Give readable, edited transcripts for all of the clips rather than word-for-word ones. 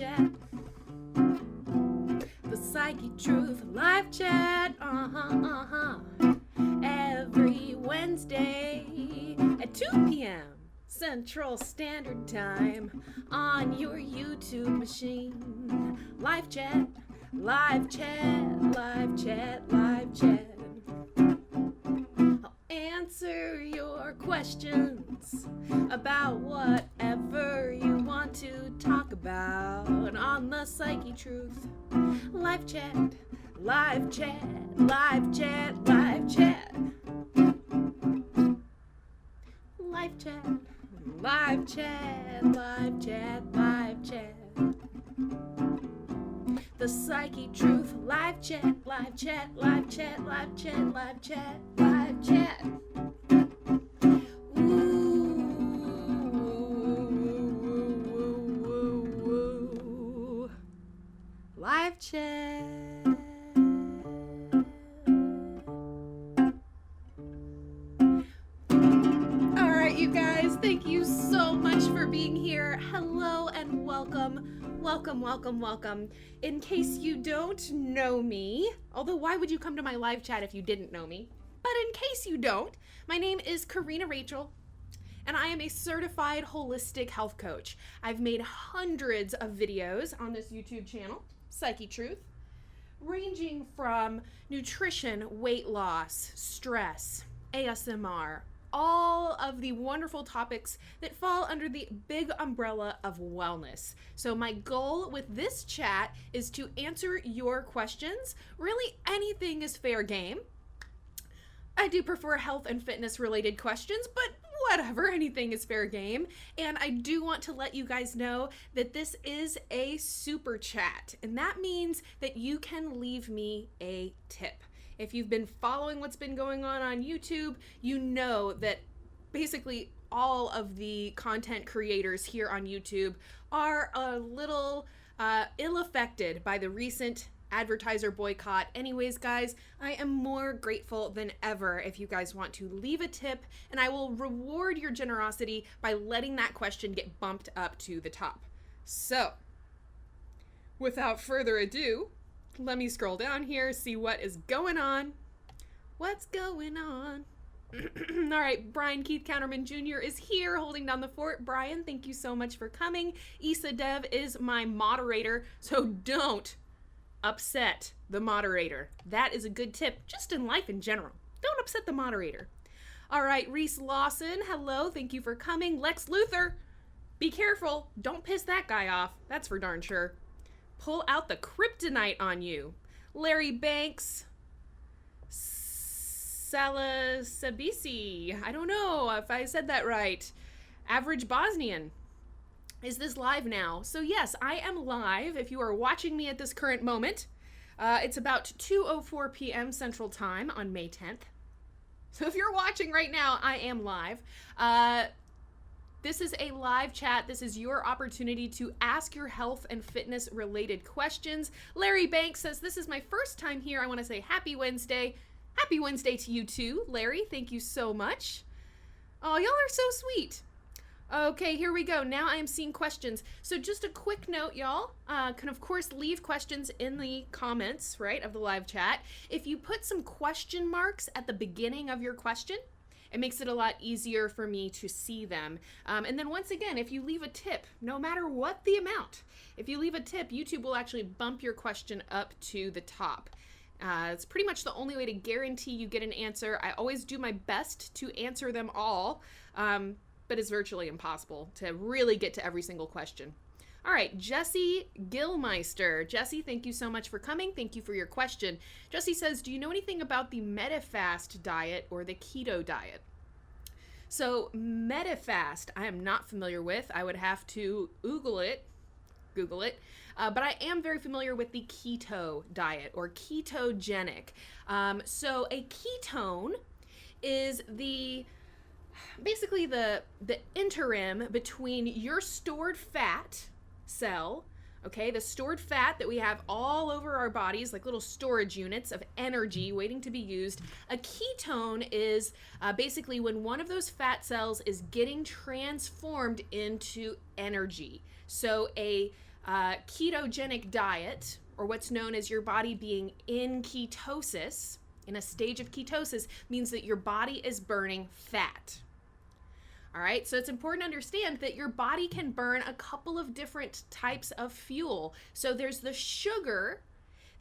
chat. The Psychetruth live chat. Every Wednesday at 2 p.m. Central Standard Time on your YouTube machine. Live chat, live chat, live chat, live chat. I'll answer your questions about whatever you want to talk about on the Psychetruth. Live chat, live chat, live chat, live chat. Live chat, live chat, live chat, live chat. The Psychetruth live chat, live chat, live chat, live chat, live chat, live chat. Ooh, live chat. All right, you guys, thank you so much for being here. Hello and welcome. Welcome, welcome, welcome. In case you don't know me, although why would you come to my live chat if you didn't know me? But in case you don't, my name is Corrina Rachel, and I am a certified holistic health coach. I've made hundreds of videos on this YouTube channel, Psychetruth, ranging from nutrition, weight loss, stress, ASMR, all of the wonderful topics that fall under the big umbrella of wellness. So my goal with this chat is to answer your questions. Really, anything is fair game. I do prefer health and fitness related questions, but whatever, anything is fair game. And I do want to let you guys know that this is a super chat, and that means that you can leave me a tip. If you've been following what's been going on YouTube, you know that basically all of the content creators here on YouTube are a little ill-affected by the recent advertiser boycott. Anyways, guys, I am more grateful than ever if you guys want to leave a tip, and I will reward your generosity by letting that question get bumped up to the top. So, without further ado, let me scroll down here, see what is going on. What's going on? All right, Brian Keith Counterman Jr. is here holding down the fort. Brian, thank you so much for coming. Issa Dev is my moderator, so don't upset the moderator. That is a good tip, just in life in general. Don't upset the moderator. All right, Reese Lawson, hello, thank you for coming. Lex Luthor, be careful. Don't piss that guy off. That's for darn sure. Pull out the kryptonite on you. Larry Banks, Salasabisi, I don't know if I said that right. Average Bosnian. Is this live now? So yes, I am live if you are watching me at this current moment. It's about 2:04 p.m. Central Time on May 10th. So if you're watching right now, I am live. This is a live chat. This is your opportunity to ask your health and fitness related questions. Larry Banks says, this is my first time here. I want to say happy Wednesday. Happy Wednesday to you too, Larry. Thank you so much. Oh, y'all are so sweet. Okay, here we go. Now I am seeing questions. So just a quick note, y'all, can of course leave questions in the comments, right, of the live chat. If you put some question marks at the beginning of your question, it makes it a lot easier for me to see them. And then once again, if you leave a tip, no matter what the amount, if you leave a tip, YouTube will actually bump your question up to the top. It's pretty much the only way to guarantee you get an answer. I always do my best to answer them all, but it's virtually impossible to really get to every single question. All right, Jesse Gilmeister. Jesse, thank you so much for coming. Thank you for your question. Jesse says, do you know anything about the MetaFast diet or the keto diet? So MetaFast, I am not familiar with. I would have to Google it. But I am very familiar with the keto diet or ketogenic. So a ketone is basically the interim between your stored fat cell, okay, the stored fat that we have all over our bodies, like little storage units of energy waiting to be used. A ketone is basically when one of those fat cells is getting transformed into energy. So a Ketogenic diet, or what's known as your body being in ketosis, in a stage of ketosis, means that your body is burning fat. All right, so it's important to understand that your body can burn a couple of different types of fuel. So there's the sugar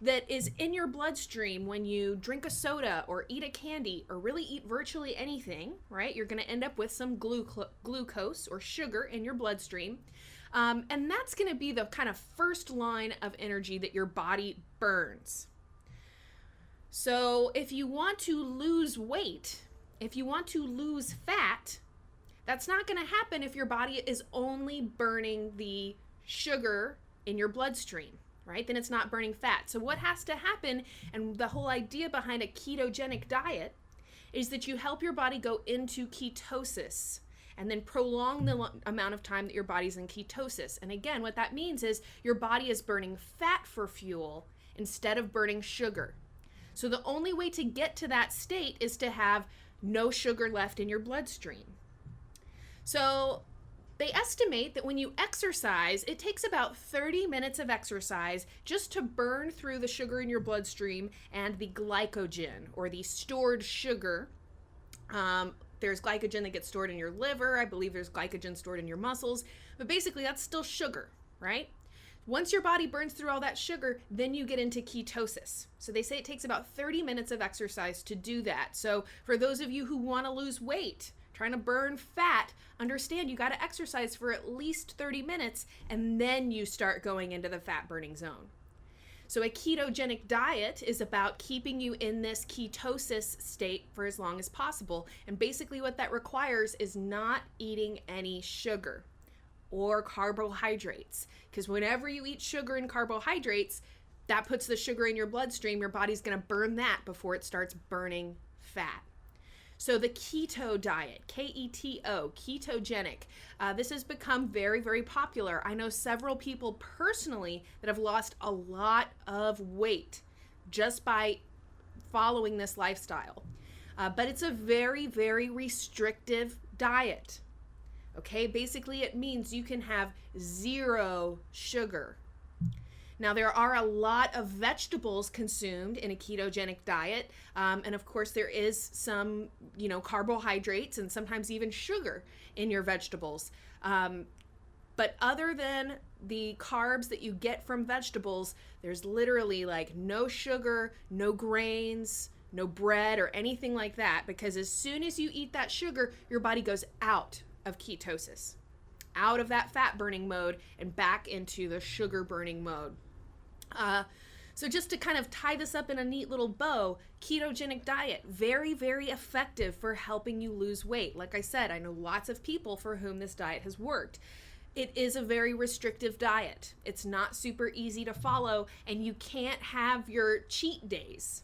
that is in your bloodstream when you drink a soda or eat a candy or really eat virtually anything, right? You're going to end up with some glucose or sugar in your bloodstream. And that's going to be the kind of first line of energy that your body burns. So if you want to lose weight, if you want to lose fat, that's not going to happen if your body is only burning the sugar in your bloodstream, right? Then it's not burning fat. So what has to happen, and the whole idea behind a ketogenic diet, is that you help your body go into ketosis and then prolong the amount of time that your body's in ketosis. And again, what that means is your body is burning fat for fuel instead of burning sugar. So the only way to get to that state is to have no sugar left in your bloodstream. So they estimate that when you exercise, it takes about 30 minutes of exercise just to burn through the sugar in your bloodstream and the glycogen, or the stored sugar. There's glycogen that gets stored in your liver. I believe there's glycogen stored in your muscles. But basically, that's still sugar, right? Once your body burns through all that sugar, then you get into ketosis. So they say it takes about 30 minutes of exercise to do that. So for those of you who want to lose weight, trying to burn fat, understand you got to exercise for at least 30 minutes and then you start going into the fat burning zone. So a ketogenic diet is about keeping you in this ketosis state for as long as possible. And basically what that requires is not eating any sugar or carbohydrates. Because whenever you eat sugar and carbohydrates, that puts the sugar in your bloodstream. Your body's going to burn that before it starts burning fat. So the keto diet, K-E-T-O, ketogenic, this has become very, very popular. I know several people personally that have lost a lot of weight just by following this lifestyle. But it's a very, very restrictive diet. Okay, basically it means you can have 0 sugar. Now, there are a lot of vegetables consumed in a ketogenic diet. And of course, there is some, carbohydrates and sometimes even sugar in your vegetables. But other than the carbs that you get from vegetables, there's literally like no sugar, no grains, no bread or anything like that. Because as soon as you eat that sugar, your body goes out of ketosis, out of that fat burning mode and back into the sugar burning mode. So just to kind of tie this up in a neat little bow, ketogenic diet, very, very effective for helping you lose weight. Like I said, I know lots of people for whom this diet has worked. It is a very restrictive diet. It's not super easy to follow, and you can't have your cheat days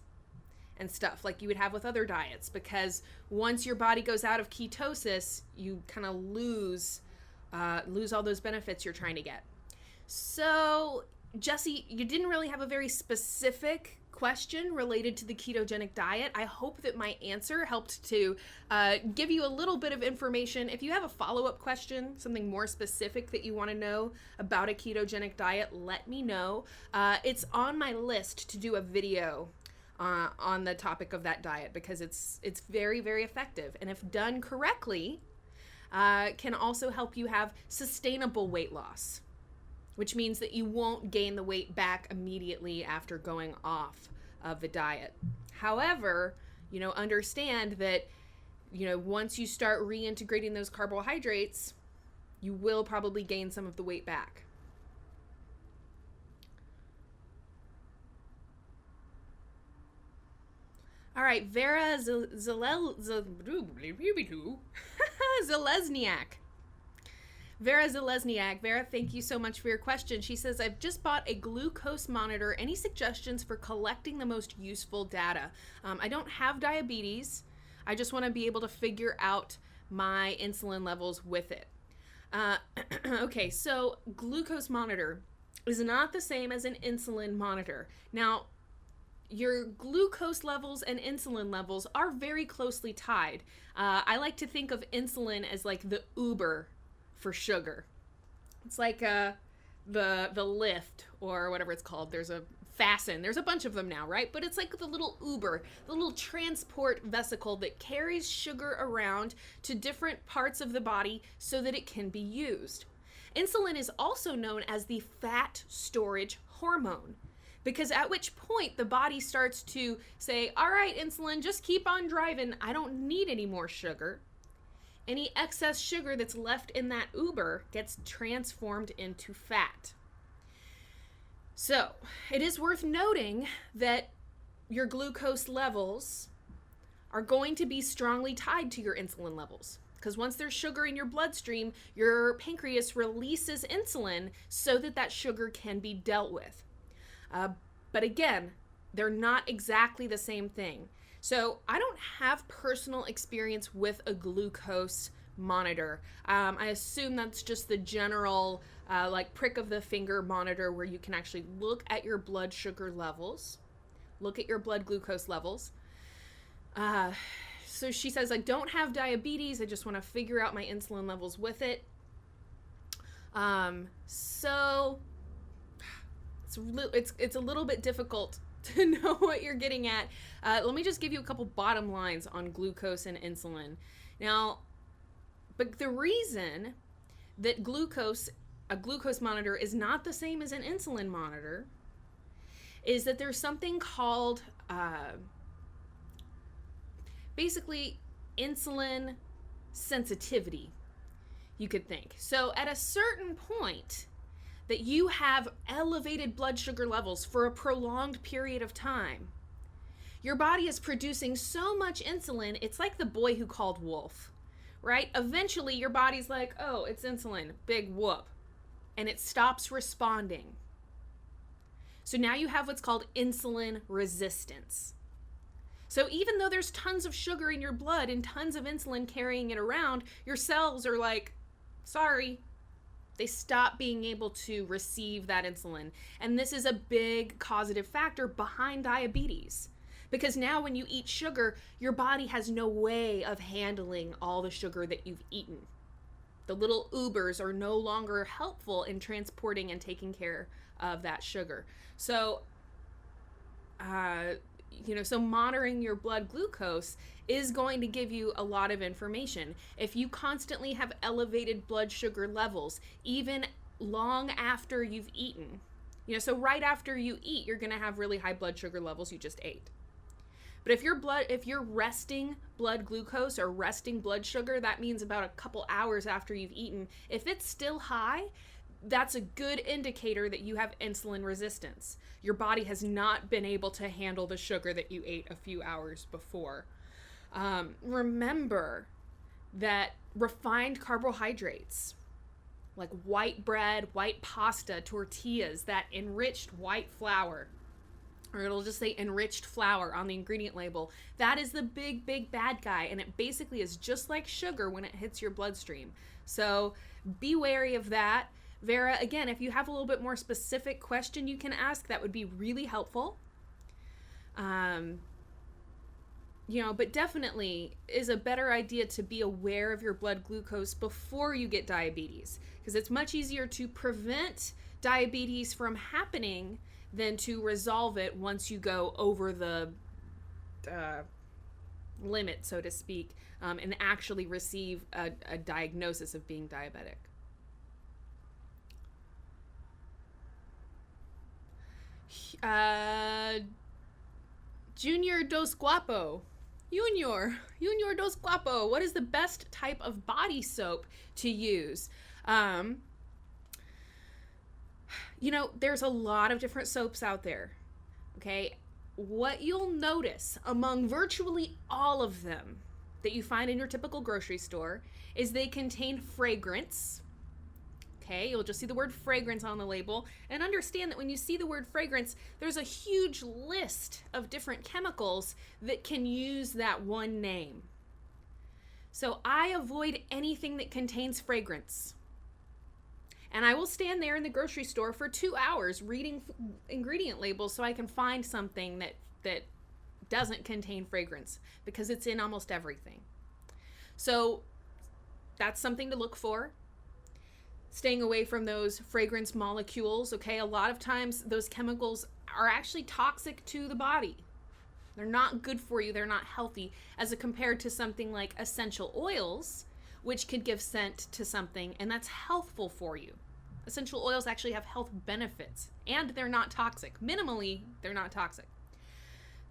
and stuff like you would have with other diets, because once your body goes out of ketosis, you kind of lose all those benefits you're trying to get. So Jesse, you didn't really have a very specific question related to the ketogenic diet. I hope that my answer helped to give you a little bit of information. If you have a follow-up question, something more specific that you want to know about a ketogenic diet, let me know. It's on my list to do a video on the topic of that diet, because it's very, very effective, and if done correctly, can also help you have sustainable weight loss, which means that you won't gain the weight back immediately after going off of the diet. However, understand that, once you start reintegrating those carbohydrates, you will probably gain some of the weight back. All right, Vera Zelezniak. Vera Zelezniak. Vera, thank you so much for your question. She says, I've just bought a glucose monitor. Any suggestions for collecting the most useful data? I don't have diabetes. I just want to be able to figure out my insulin levels with it. Okay, so glucose monitor is not the same as an insulin monitor. Now, your glucose levels and insulin levels are very closely tied. I like to think of insulin as like the Uber for sugar. It's like the lift or whatever it's called. There's a fasten. There's a bunch of them now, right? But it's like the little Uber, the little transport vesicle that carries sugar around to different parts of the body so that it can be used. Insulin is also known as the fat storage hormone, because at which point the body starts to say, all right, insulin, just keep on driving. I don't need any more sugar. Any excess sugar that's left in that Uber gets transformed into fat. So, it is worth noting that your glucose levels are going to be strongly tied to your insulin levels. Because once there's sugar in your bloodstream, your pancreas releases insulin so that that sugar can be dealt with. But again, they're not exactly the same thing. So I don't have personal experience with a glucose monitor. I assume that's just the general like prick of the finger monitor where you can actually look at your blood sugar levels, look at your blood glucose levels. So she says, I don't have diabetes. I just want to figure out my insulin levels with it. So it's a little bit difficult to know what you're getting at. Let me just give you a couple bottom lines on glucose and insulin. Now, but the reason that a glucose monitor is not the same as an insulin monitor is that there's something called basically insulin sensitivity, you could think. So at a certain point that you have elevated blood sugar levels for a prolonged period of time, your body is producing so much insulin, it's like the boy who called wolf, right? Eventually your body's like, oh, it's insulin, big whoop, and it stops responding. So now you have what's called insulin resistance. So even though there's tons of sugar in your blood and tons of insulin carrying it around, your cells are like, sorry, they stop being able to receive that insulin. And this is a big causative factor behind diabetes. Because now when you eat sugar, your body has no way of handling all the sugar that you've eaten. The little Ubers are no longer helpful in transporting and taking care of that sugar. So, so monitoring your blood glucose is going to give you a lot of information. If you constantly have elevated blood sugar levels, even long after you've eaten, so right after you eat, you're going to have really high blood sugar levels, you just ate. But if you're resting blood glucose or resting blood sugar, that means about a couple hours after you've eaten. If it's still high, that's a good indicator that you have insulin resistance. Your body has not been able to handle the sugar that you ate a few hours before. Remember that refined carbohydrates, like white bread, white pasta, tortillas, that enriched white flour, or it'll just say enriched flour on the ingredient label, that is the big, big bad guy. And it basically is just like sugar when it hits your bloodstream. So be wary of that. Vera, again, if you have a little bit more specific question you can ask, that would be really helpful. But definitely is a better idea to be aware of your blood glucose before you get diabetes, because it's much easier to prevent diabetes from happening than to resolve it once you go over the limit, so to speak, and actually receive a diagnosis of being diabetic. Junior Dos Guapo. Junior Dos Guapo. What is the best type of body soap to use? There's a lot of different soaps out there. Okay. What you'll notice among virtually all of them that you find in your typical grocery store is they contain fragrance. Okay, you'll just see the word fragrance on the label, and understand that when you see the word fragrance, there's a huge list of different chemicals that can use that one name. So I avoid anything that contains fragrance. And I will stand there in the grocery store for 2 hours reading ingredient labels so I can find something that doesn't contain fragrance, because it's in almost everything. So that's something to look for. staying away from those fragrance molecules, okay? A lot of times those chemicals are actually toxic to the body. They're not good for you. They're not healthy, as compared to something like essential oils, which could give scent to something, and that's healthful for you. Essential oils actually have health benefits, and they're not toxic. Minimally, they're not toxic.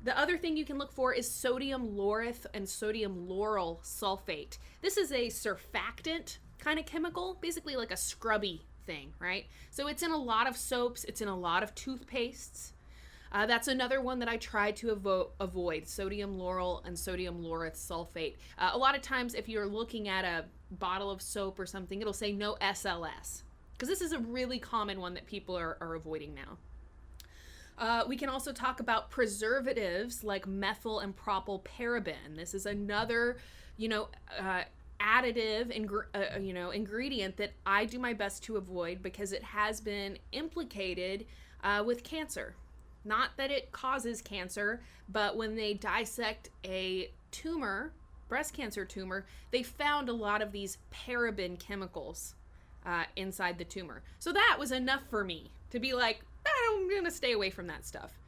The other thing you can look for is sodium laureth and sodium lauryl sulfate. This is a surfactant kind of chemical, basically like a scrubby thing, right? So it's in a lot of soaps, it's in a lot of toothpastes. That's another one that I try to avoid, sodium lauryl and sodium laureth sulfate. A lot of times if you're looking at a bottle of soap or something, it'll say no SLS, because this is a really common one that people are avoiding now. We can also talk about preservatives like methyl and propylparaben. This is another, additive ingredient that I do my best to avoid because it has been implicated with cancer. Not that it causes cancer, but when they dissect a tumor, breast cancer tumor, they found a lot of these paraben chemicals inside the tumor. So that was enough for me to be like, I'm gonna stay away from that stuff.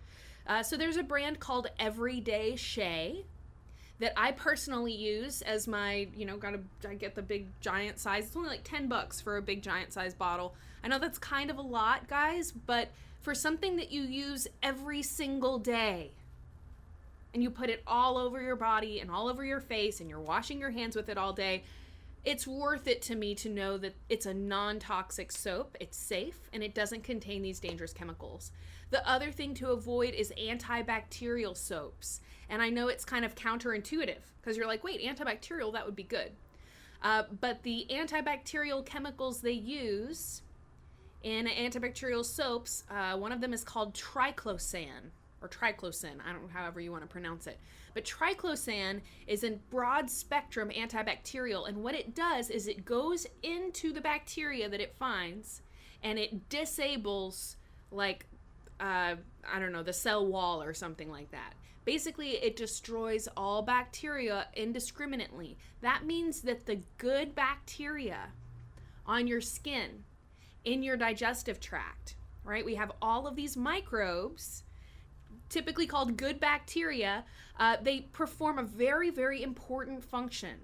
So there's a brand called Everyday Shea that I personally use as my, I get the big giant size. It's only like $10 for a big giant size bottle. I know that's kind of a lot, guys, but for something that you use every single day, and you put it all over your body and all over your face, and you're washing your hands with it all day, it's worth it to me to know that it's a non-toxic soap, it's safe, and it doesn't contain these dangerous chemicals. The other thing to avoid is antibacterial soaps. And I know it's kind of counterintuitive, because you're like, wait, antibacterial, that would be good. But the antibacterial chemicals they use in antibacterial soaps, one of them is called triclosan, or triclosan, I don't know, however you want to pronounce it. But triclosan is a broad spectrum antibacterial, and what it does is it goes into the bacteria that it finds, and it disables, like, the cell wall or something like that. Basically, it destroys all bacteria indiscriminately. That means that the good bacteria on your skin, in your digestive tract, right? We have all of these microbes, typically called good bacteria. They perform a very, very important function.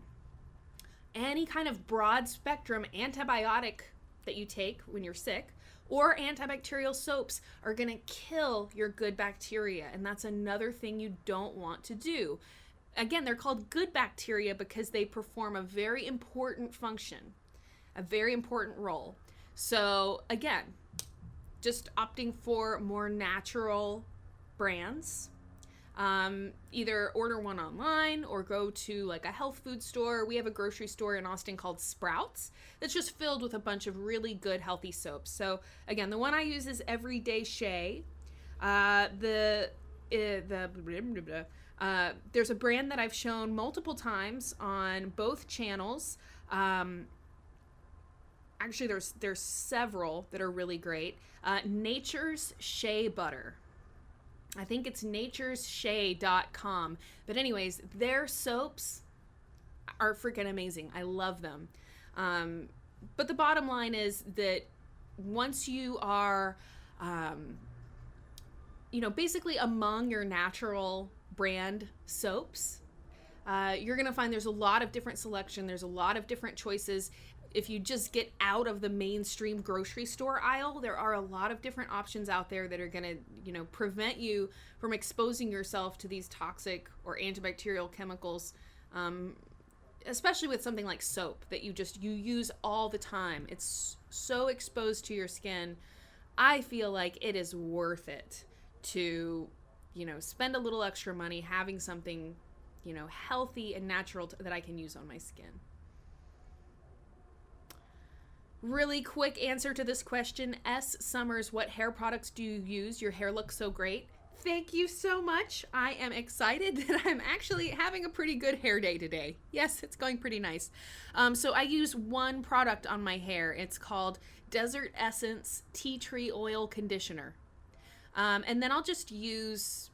Any kind of broad spectrum antibiotic that you take when you're sick, or antibacterial soaps, are going to kill your good bacteria, and that's another thing you don't want to do. Again, they're called good bacteria because they perform a very important function, a very important role. So again, just opting for more natural brands. Either order one online or go to like a health food store. We have a grocery store in Austin called Sprouts that's just filled with a bunch of really good healthy soaps. So again, the one I use is Everyday Shea. There's a brand that I've shown multiple times on both channels. Actually, there's several that are really great. Nature's Shea Butter. I think it's natureshea.com. But anyways, their soaps are freaking amazing. I love them. But the bottom line is that once you are, basically among your natural brand soaps, you're going to find there's a lot of different selection. There's a lot of different choices. If you just get out of the mainstream grocery store aisle, there are a lot of different options out there that are going to, prevent you from exposing yourself to these toxic or antibacterial chemicals, especially with something like soap that you use all the time. It's so exposed to your skin. I feel like it is worth it to, spend a little extra money having something, healthy and natural that I can use on my skin. Really quick answer to this question. S. Summers, what hair products do you use? Your hair looks so great. Thank you so much. I am excited that I'm actually having a pretty good hair day today. Yes, it's going pretty nice. So I use one product on my hair. It's called Desert Essence Tea Tree Oil Conditioner. And then I'll just use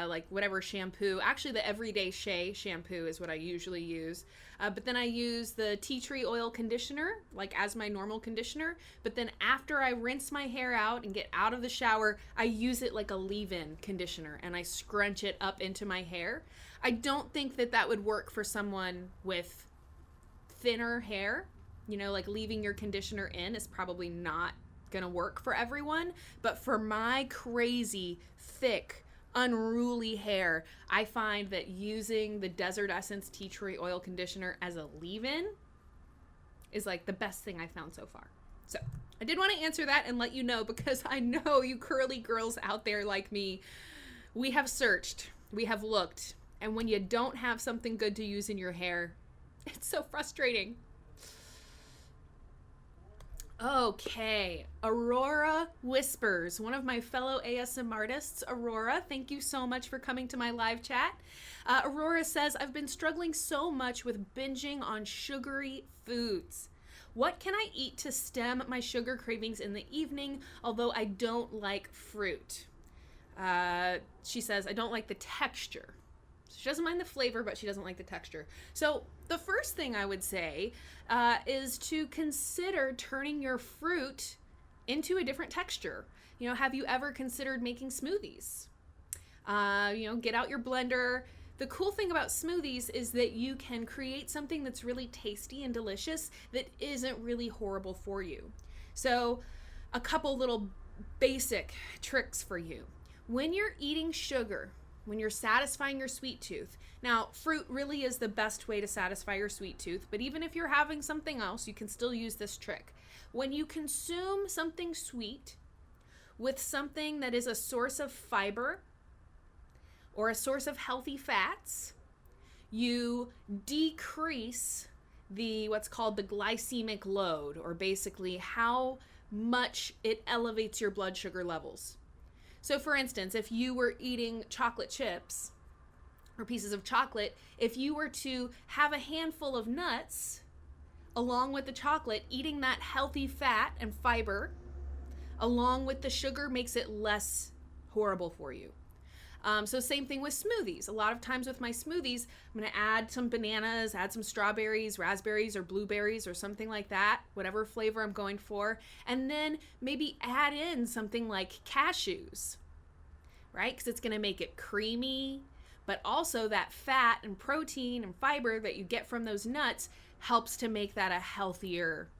like whatever shampoo. Actually, the Everyday Shea shampoo is what I usually use. But then I use the tea tree oil conditioner, like as my normal conditioner. But then after I rinse my hair out and get out of the shower, I use it like a leave-in conditioner and I scrunch it up into my hair. I don't think that that would work for someone with thinner hair. You know, like leaving your conditioner in is probably not gonna work for everyone. But for my crazy, thick, unruly hair, I find that using the Desert Essence Tea Tree Oil Conditioner as a leave-in is like the best thing I've found so far. So I did want to answer that and let you know, because I know you curly girls out there like me, we have searched, we have looked, and when you don't have something good to use in your hair, it's so frustrating. Okay, Aurora Whispers, one of my fellow ASM artists. Aurora, thank you so much for coming to my live chat. Aurora says, I've been struggling so much with binging on sugary foods. What can I eat to stem my sugar cravings in the evening, although I don't like fruit? She says, I don't like the texture. She doesn't mind the flavor, but she doesn't like the texture. So the first thing I would say is to consider turning your fruit into a different texture. You know, have you ever considered making smoothies? You know, get out your blender. The cool thing about smoothies is that you can create something that's really tasty and delicious that isn't really horrible for you. So a couple little basic tricks for you. When you're eating sugar, when you're satisfying your sweet tooth. Now, fruit really is the best way to satisfy your sweet tooth, but even if you're having something else, you can still use this trick. When you consume something sweet with something that is a source of fiber or a source of healthy fats, you decrease what's called the glycemic load, or basically how much it elevates your blood sugar levels. So for instance, if you were eating chocolate chips or pieces of chocolate, if you were to have a handful of nuts along with the chocolate, eating that healthy fat and fiber along with the sugar makes it less horrible for you. So same thing with smoothies. A lot of times with my smoothies, I'm going to add some bananas, add some strawberries, raspberries, or blueberries, or something like that, whatever flavor I'm going for. And then maybe add in something like cashews, right? Because it's going to make it creamy, but also that fat and protein and fiber that you get from those nuts helps to make that a healthier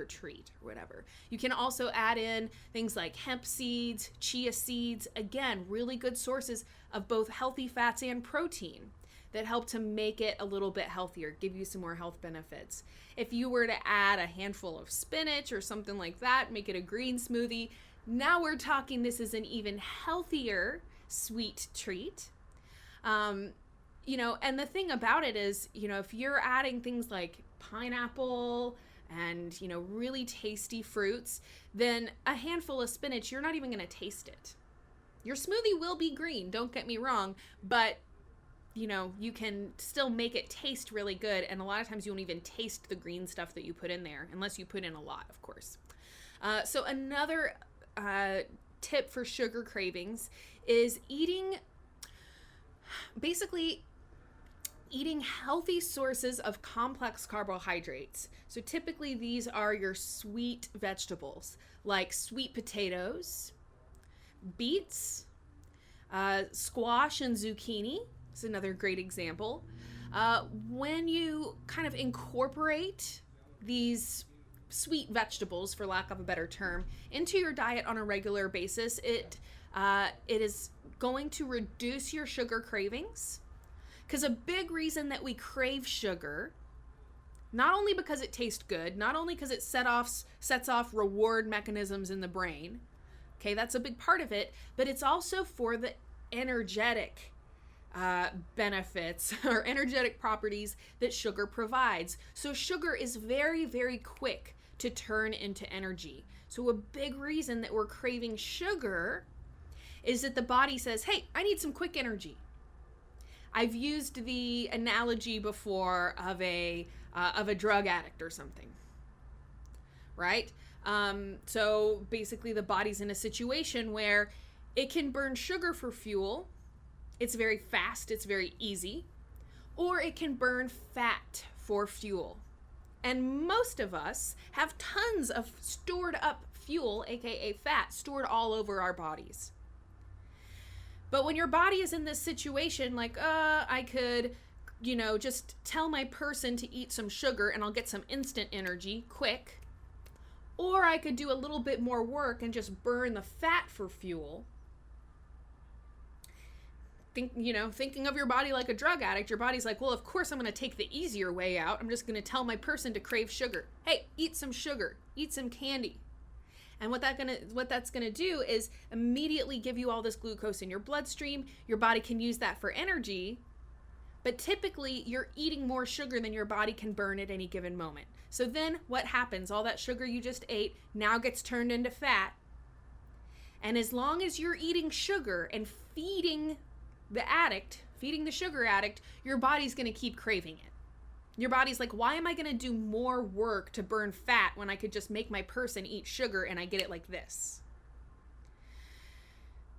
treat or whatever. You can also add in things like hemp seeds, chia seeds, again, really good sources of both healthy fats and protein that help to make it a little bit healthier, give you some more health benefits. If you were to add a handful of spinach or something like that, make it a green smoothie, now we're talking this is an even healthier sweet treat. You know, and the thing about it is, you know, if you're adding things like pineapple and, you know, really tasty fruits, then a handful of spinach, you're not even going to taste it. Your smoothie will be green, don't get me wrong, but, you know, you can still make it taste really good. And a lot of times you won't even taste the green stuff that you put in there, unless you put in a lot, of course. So another tip for sugar cravings is eating healthy sources of complex carbohydrates. So typically these are your sweet vegetables, like sweet potatoes, beets, squash and zucchini is another great example. When you kind of incorporate these sweet vegetables, for lack of a better term, into your diet on a regular basis, it is going to reduce your sugar cravings. Because a big reason that we crave sugar, not only because it tastes good, not only because it sets off reward mechanisms in the brain, okay, that's a big part of it, but it's also for the energetic benefits or energetic properties that sugar provides. So sugar is very, very quick to turn into energy. So a big reason that we're craving sugar is that the body says, hey, I need some quick energy. I've used the analogy before of a drug addict or something, right? So basically the body's in a situation where it can burn sugar for fuel, It's very fast, it's very easy, or it can burn fat for fuel. And most of us have tons of stored up fuel, aka fat, stored all over our bodies. But when your body is in this situation, like, I could, just tell my person to eat some sugar and I'll get some instant energy quick. Or I could do a little bit more work and just burn the fat for fuel. Thinking of your body like a drug addict, your body's like, well, of course I'm going to take the easier way out. I'm just going to tell my person to crave sugar. Hey, eat some sugar, eat some candy. And what that's going to do is immediately give you all this glucose in your bloodstream. Your body can use that for energy, but typically you're eating more sugar than your body can burn at any given moment. So then what happens? All that sugar you just ate now gets turned into fat. And as long as you're eating sugar and feeding the sugar addict, your body's going to keep craving it. Your body's like, why am I going to do more work to burn fat when I could just make my person eat sugar and I get it like this?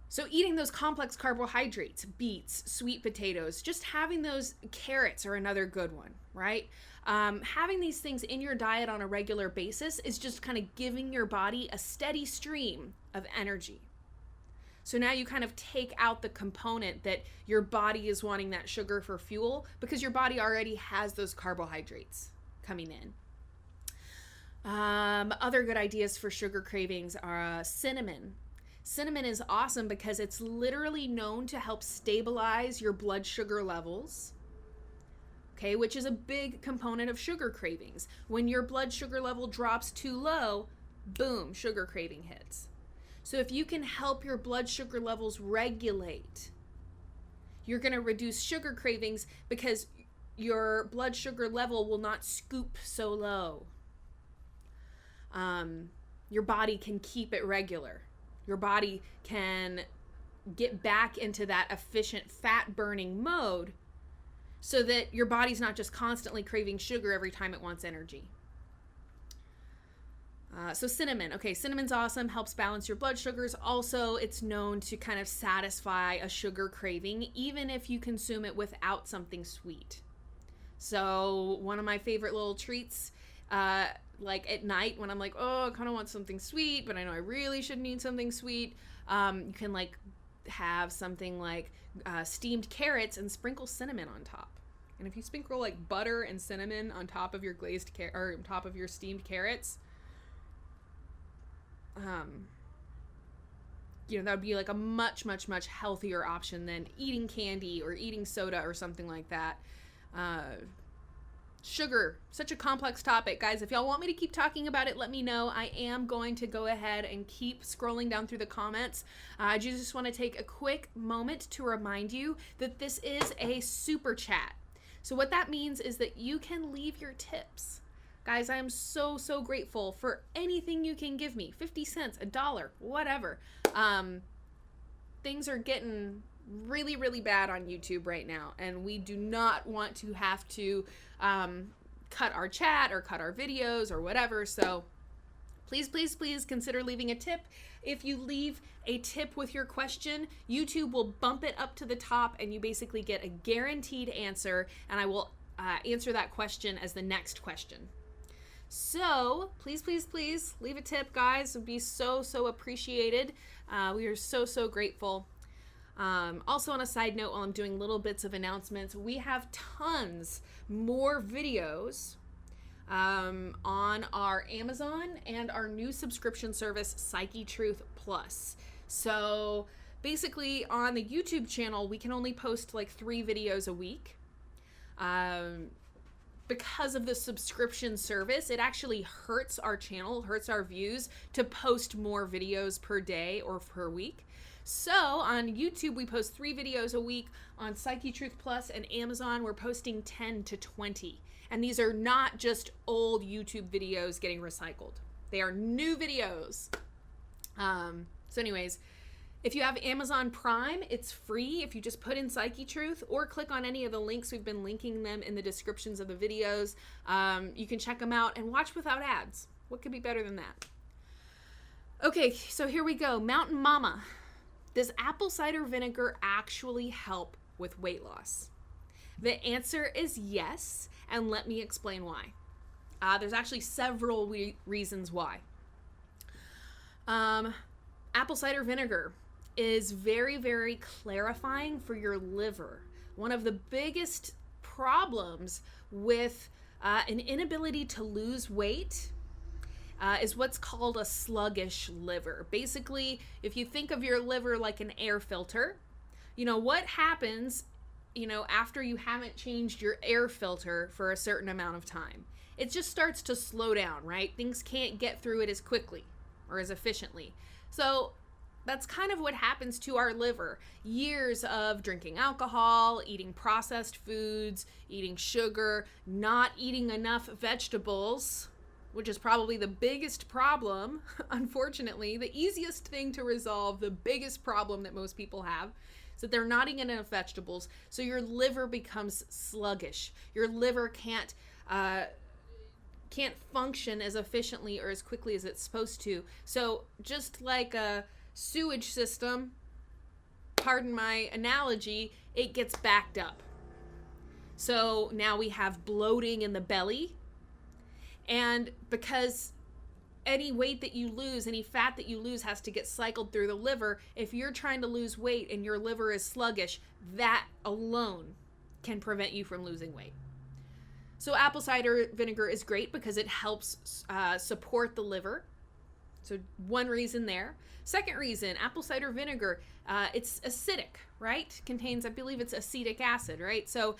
So eating those complex carbohydrates, beets, sweet potatoes, just having those carrots are another good one, right? Having these things in your diet on a regular basis is just kind of giving your body a steady stream of energy. So now you kind of take out the component that your body is wanting that sugar for fuel because your body already has those carbohydrates coming in. Other good ideas for sugar cravings are cinnamon. Cinnamon is awesome because it's literally known to help stabilize your blood sugar levels, okay, which is a big component of sugar cravings. When your blood sugar level drops too low, boom, sugar craving hits. So if you can help your blood sugar levels regulate, you're going to reduce sugar cravings because your blood sugar level will not scoop so low. Your body can keep it regular. Your body can get back into that efficient fat burning mode so that your body's not just constantly craving sugar every time it wants energy. So cinnamon. Okay, cinnamon's awesome, helps balance your blood sugars. Also, it's known to kind of satisfy a sugar craving, even if you consume it without something sweet. So one of my favorite little treats, like at night when I'm like, oh, I kind of want something sweet, but I know I really shouldn't eat something sweet. You can like have something like steamed carrots and sprinkle cinnamon on top. And if you sprinkle like butter and cinnamon on top of your glazed or on top of your steamed carrots, that would be like a much, much, much healthier option than eating candy or eating soda or something like that. Sugar, such a complex topic. Guys, if y'all want me to keep talking about it, let me know. I am going to go ahead and keep scrolling down through the comments. I just want to take a quick moment to remind you that this is a super chat. So what that means is that you can leave your tips. Guys, I am so, so grateful for anything you can give me. 50 cents, $1, whatever. Things are getting really, really bad on YouTube right now, and we do not want to have to cut our chat or cut our videos or whatever. So please, please, please consider leaving a tip. If you leave a tip with your question, YouTube will bump it up to the top, and you basically get a guaranteed answer, and I will answer that question as the next question. So please, please, please leave a tip, guys. It would be so, so appreciated. We are so, so grateful. Also on a side note, while I'm doing little bits of announcements, we have tons more videos on our Amazon and our new subscription service, Psychetruth Plus. So basically on the YouTube channel, we can only post like 3 videos a week. Because of the subscription service, it actually hurts our channel, hurts our views to post more videos per day or per week. So on YouTube, we post 3 videos a week. On Psychetruth Plus and Amazon, we're posting 10 to 20. And these are not just old YouTube videos getting recycled. They are new videos. So anyways, if you have Amazon Prime, it's free if you just put in Psychetruth or click on any of the links. We've been linking them in the descriptions of the videos. You can check them out and watch without ads. What could be better than that? Okay, so here we go. Mountain Mama. Does apple cider vinegar actually help with weight loss? The answer is yes, and let me explain why. There's actually several reasons why. Apple cider vinegar is very, very clarifying for your liver. One of the biggest problems with an inability to lose weight is what's called a sluggish liver. Basically, if you think of your liver like an air filter, what happens, after you haven't changed your air filter for a certain amount of time? It just starts to slow down, right? Things can't get through it as quickly or as efficiently. So that's kind of what happens to our liver. Years of drinking alcohol, eating processed foods, eating sugar, not eating enough vegetables, which is probably the biggest problem, unfortunately. The easiest thing to resolve, the biggest problem that most people have, is that they're not eating enough vegetables, so your liver becomes sluggish. Your liver can't function as efficiently or as quickly as it's supposed to. So just like a sewage system, pardon my analogy, it gets backed up. So now we have bloating in the belly. And because any weight that you lose, any fat that you lose has to get cycled through the liver, if you're trying to lose weight and your liver is sluggish, that alone can prevent you from losing weight. So apple cider vinegar is great because it helps support the liver. So one reason there. Second reason, apple cider vinegar, it's acidic, right? Contains, I believe it's acetic acid, right? So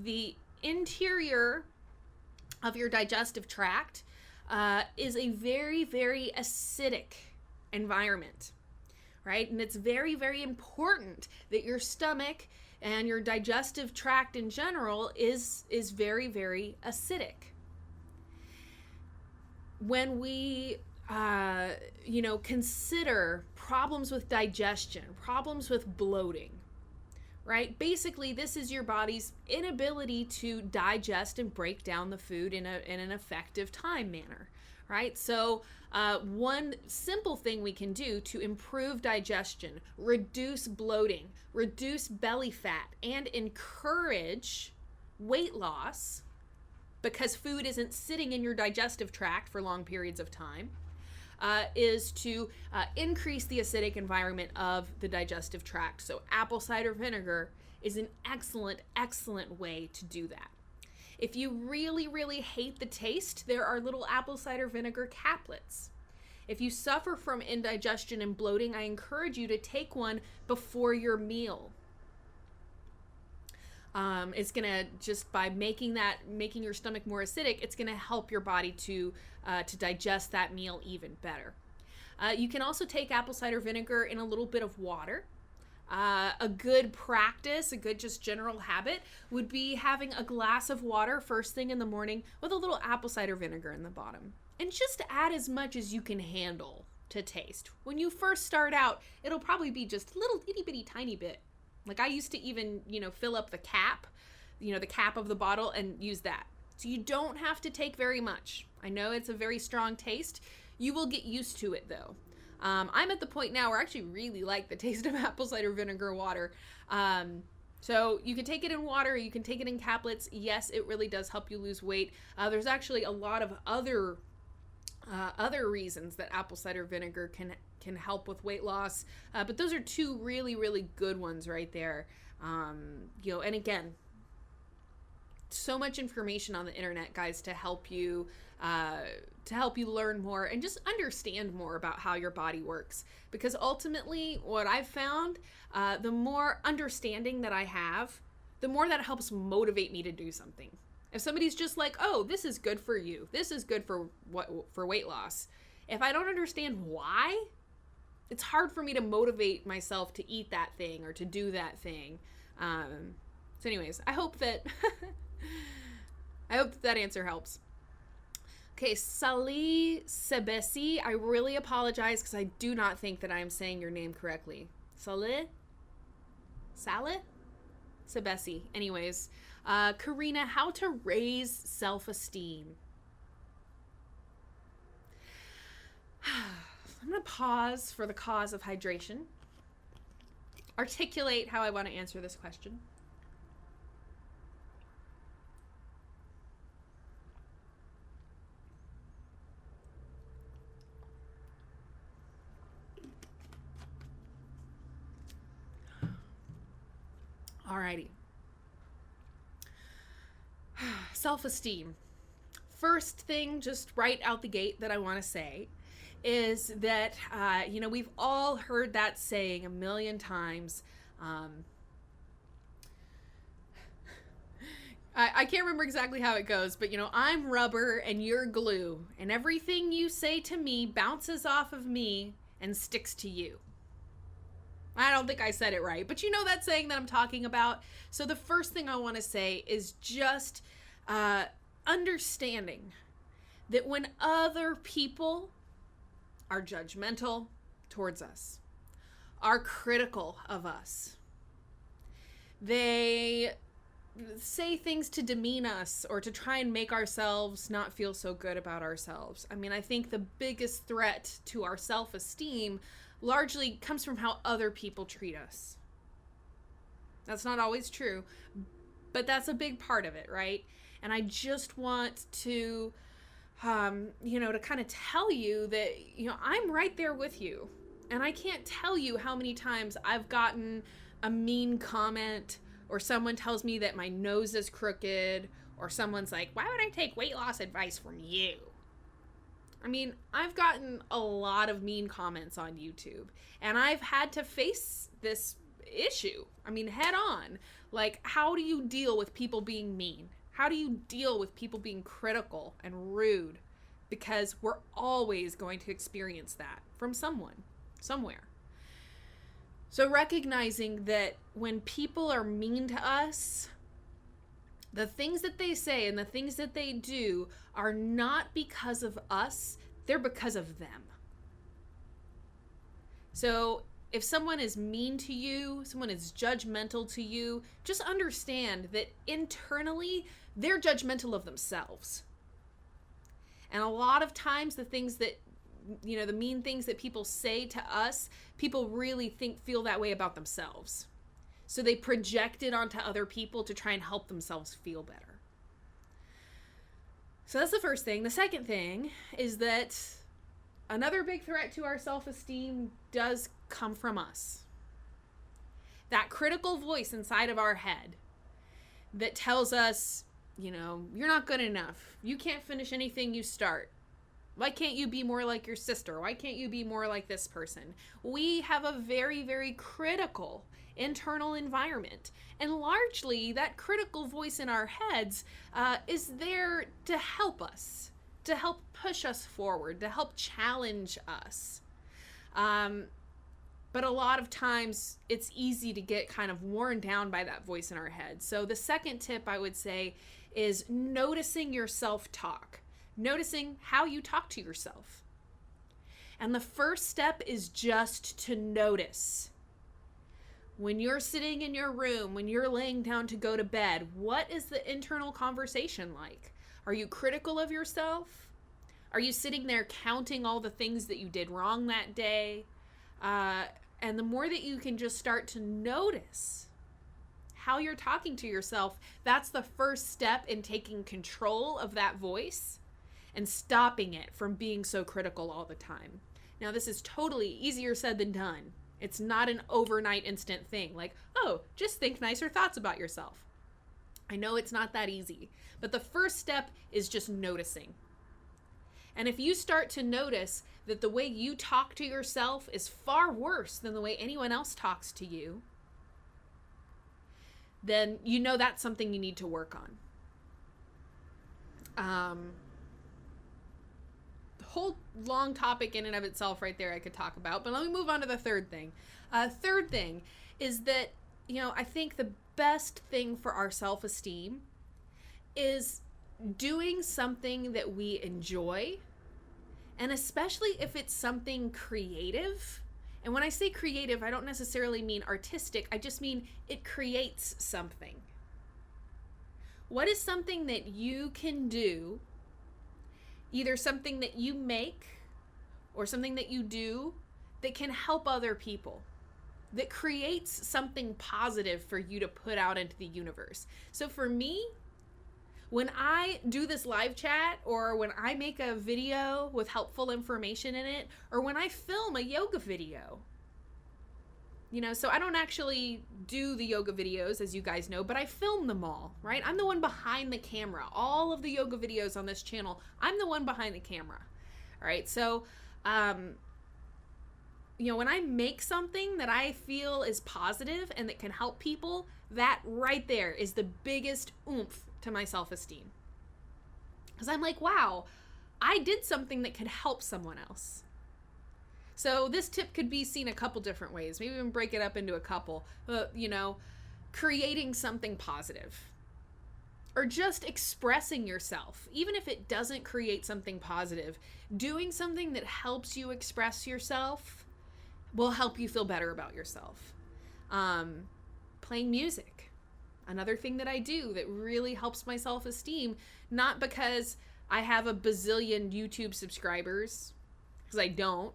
the interior of your digestive tract is a very, very acidic environment, right? And it's very, very important that your stomach and your digestive tract in general is very, very acidic. When we consider problems with digestion, problems with bloating, right? Basically, this is your body's inability to digest and break down the food in an effective time manner, right? So one simple thing we can do to improve digestion, reduce bloating, reduce belly fat, and encourage weight loss, because food isn't sitting in your digestive tract for long periods of time, is to increase the acidic environment of the digestive tract. So apple cider vinegar is an excellent, excellent way to do that. If you really, really hate the taste, there are little apple cider vinegar caplets. If you suffer from indigestion and bloating, I encourage you to take one before your meal. It's gonna, just by making your stomach more acidic, it's gonna help your body to digest that meal even better. You can also take apple cider vinegar in a little bit of water. A good practice, a good just general habit would be having a glass of water first thing in the morning with a little apple cider vinegar in the bottom. And just add as much as you can handle to taste. When you first start out, it'll probably be just a little itty bitty tiny bit. Like I used to even, fill up the cap, the cap of the bottle and use that. So you don't have to take very much. I know it's a very strong taste. You will get used to it though. I'm at the point now where I actually really like the taste of apple cider vinegar water. So you can take it in water, you can take it in caplets. Yes, it really does help you lose weight. There's actually a lot of other reasons that apple cider vinegar can help with weight loss. But those are two really, really good ones right there. And again, so much information on the internet, guys, to help you learn more and just understand more about how your body works. Because ultimately, what I've found, the more understanding that I have, the more that helps motivate me to do something. If somebody's just like, oh, this is good for you, this is good for weight loss, if I don't understand why, it's hard for me to motivate myself to eat that thing or to do that thing. So anyways, I hope that that answer helps. Okay, Salih Sebesi, I really apologize because I do not think that I am saying your name correctly. Salih Sebesi. Anyways, Corrina, how to raise self-esteem. I'm going to pause for the cause of hydration. articulate how I want to answer this question. Alrighty. Self-esteem. First thing, just right out the gate that I want to say is that, we've all heard that saying a million times. I can't remember exactly how it goes, but, I'm rubber and you're glue, and everything you say to me bounces off of me and sticks to you. I don't think I said it right, but you know that saying that I'm talking about. So the first thing I want to say is just understanding that when other people are judgmental towards us, are critical of us, they say things to demean us or to try and make ourselves not feel so good about ourselves. I mean, I think the biggest threat to our self-esteem largely comes from how other people treat us. That's not always true, but that's a big part of it, right? And I just want to, to kind of tell you that, I'm right there with you. And I can't tell you how many times I've gotten a mean comment, or someone tells me that my nose is crooked, or someone's like, why would I take weight loss advice from you? I mean, I've gotten a lot of mean comments on YouTube, and I've had to face this issue. I mean, head on. Like, how do you deal with people being mean? How do you deal with people being critical and rude? Because we're always going to experience that from someone, somewhere. So recognizing that when people are mean to us, the things that they say and the things that they do are not because of us, they're because of them. So if someone is mean to you, someone is judgmental to you, just understand that internally, they're judgmental of themselves. And a lot of times the things that, the mean things that people say to us, people really feel that way about themselves. So they project it onto other people to try and help themselves feel better. So that's the first thing. The second thing is that another big threat to our self-esteem does come from us. That critical voice inside of our head that tells us, you're not good enough. You can't finish anything you start. Why can't you be more like your sister? Why can't you be more like this person? We have a very, very critical internal environment. And largely, that critical voice in our heads is there to help us, to help push us forward, to help challenge us. But a lot of times, it's easy to get kind of worn down by that voice in our head. So the second tip I would say is noticing your self-talk. Noticing how you talk to yourself. And the first step is just to notice. When you're sitting in your room, when you're laying down to go to bed, what is the internal conversation like? Are you critical of yourself? Are you sitting there counting all the things that you did wrong that day? And the more that you can just start to notice how you're talking to yourself, that's the first step in taking control of that voice and stopping it from being so critical all the time. Now, this is totally easier said than done. It's not an overnight instant thing like, oh, just think nicer thoughts about yourself. I know it's not that easy, but the first step is just noticing. And if you start to notice that the way you talk to yourself is far worse than the way anyone else talks to you, then that's something you need to work on. Whole long topic in and of itself right there I could talk about, but let me move on to the third thing. Third thing is that, I think the best thing for our self-esteem is doing something that we enjoy, and especially if it's something creative. And when I say creative, I don't necessarily mean artistic, I just mean it creates something. What is something that you can do, either something that you make or something that you do that can help other people? that creates something positive for you to put out into the universe. So for me, when I do this live chat, or when I make a video with helpful information in it, or when I film a yoga video, so I don't actually do the yoga videos, as you guys know, but I film them all, right? I'm the one behind the camera. All of the yoga videos on this channel, I'm the one behind the camera, all right? So, when I make something that I feel is positive and that can help people, that right there is the biggest oomph to my self-esteem. Because I'm like, wow, I did something that could help someone else. So this tip could be seen a couple different ways. Maybe even break it up into a couple. Creating something positive. Or just expressing yourself. Even if it doesn't create something positive, doing something that helps you express yourself will help you feel better about yourself. Playing music. Another thing that I do that really helps my self-esteem, not because I have a bazillion YouTube subscribers, because I don't.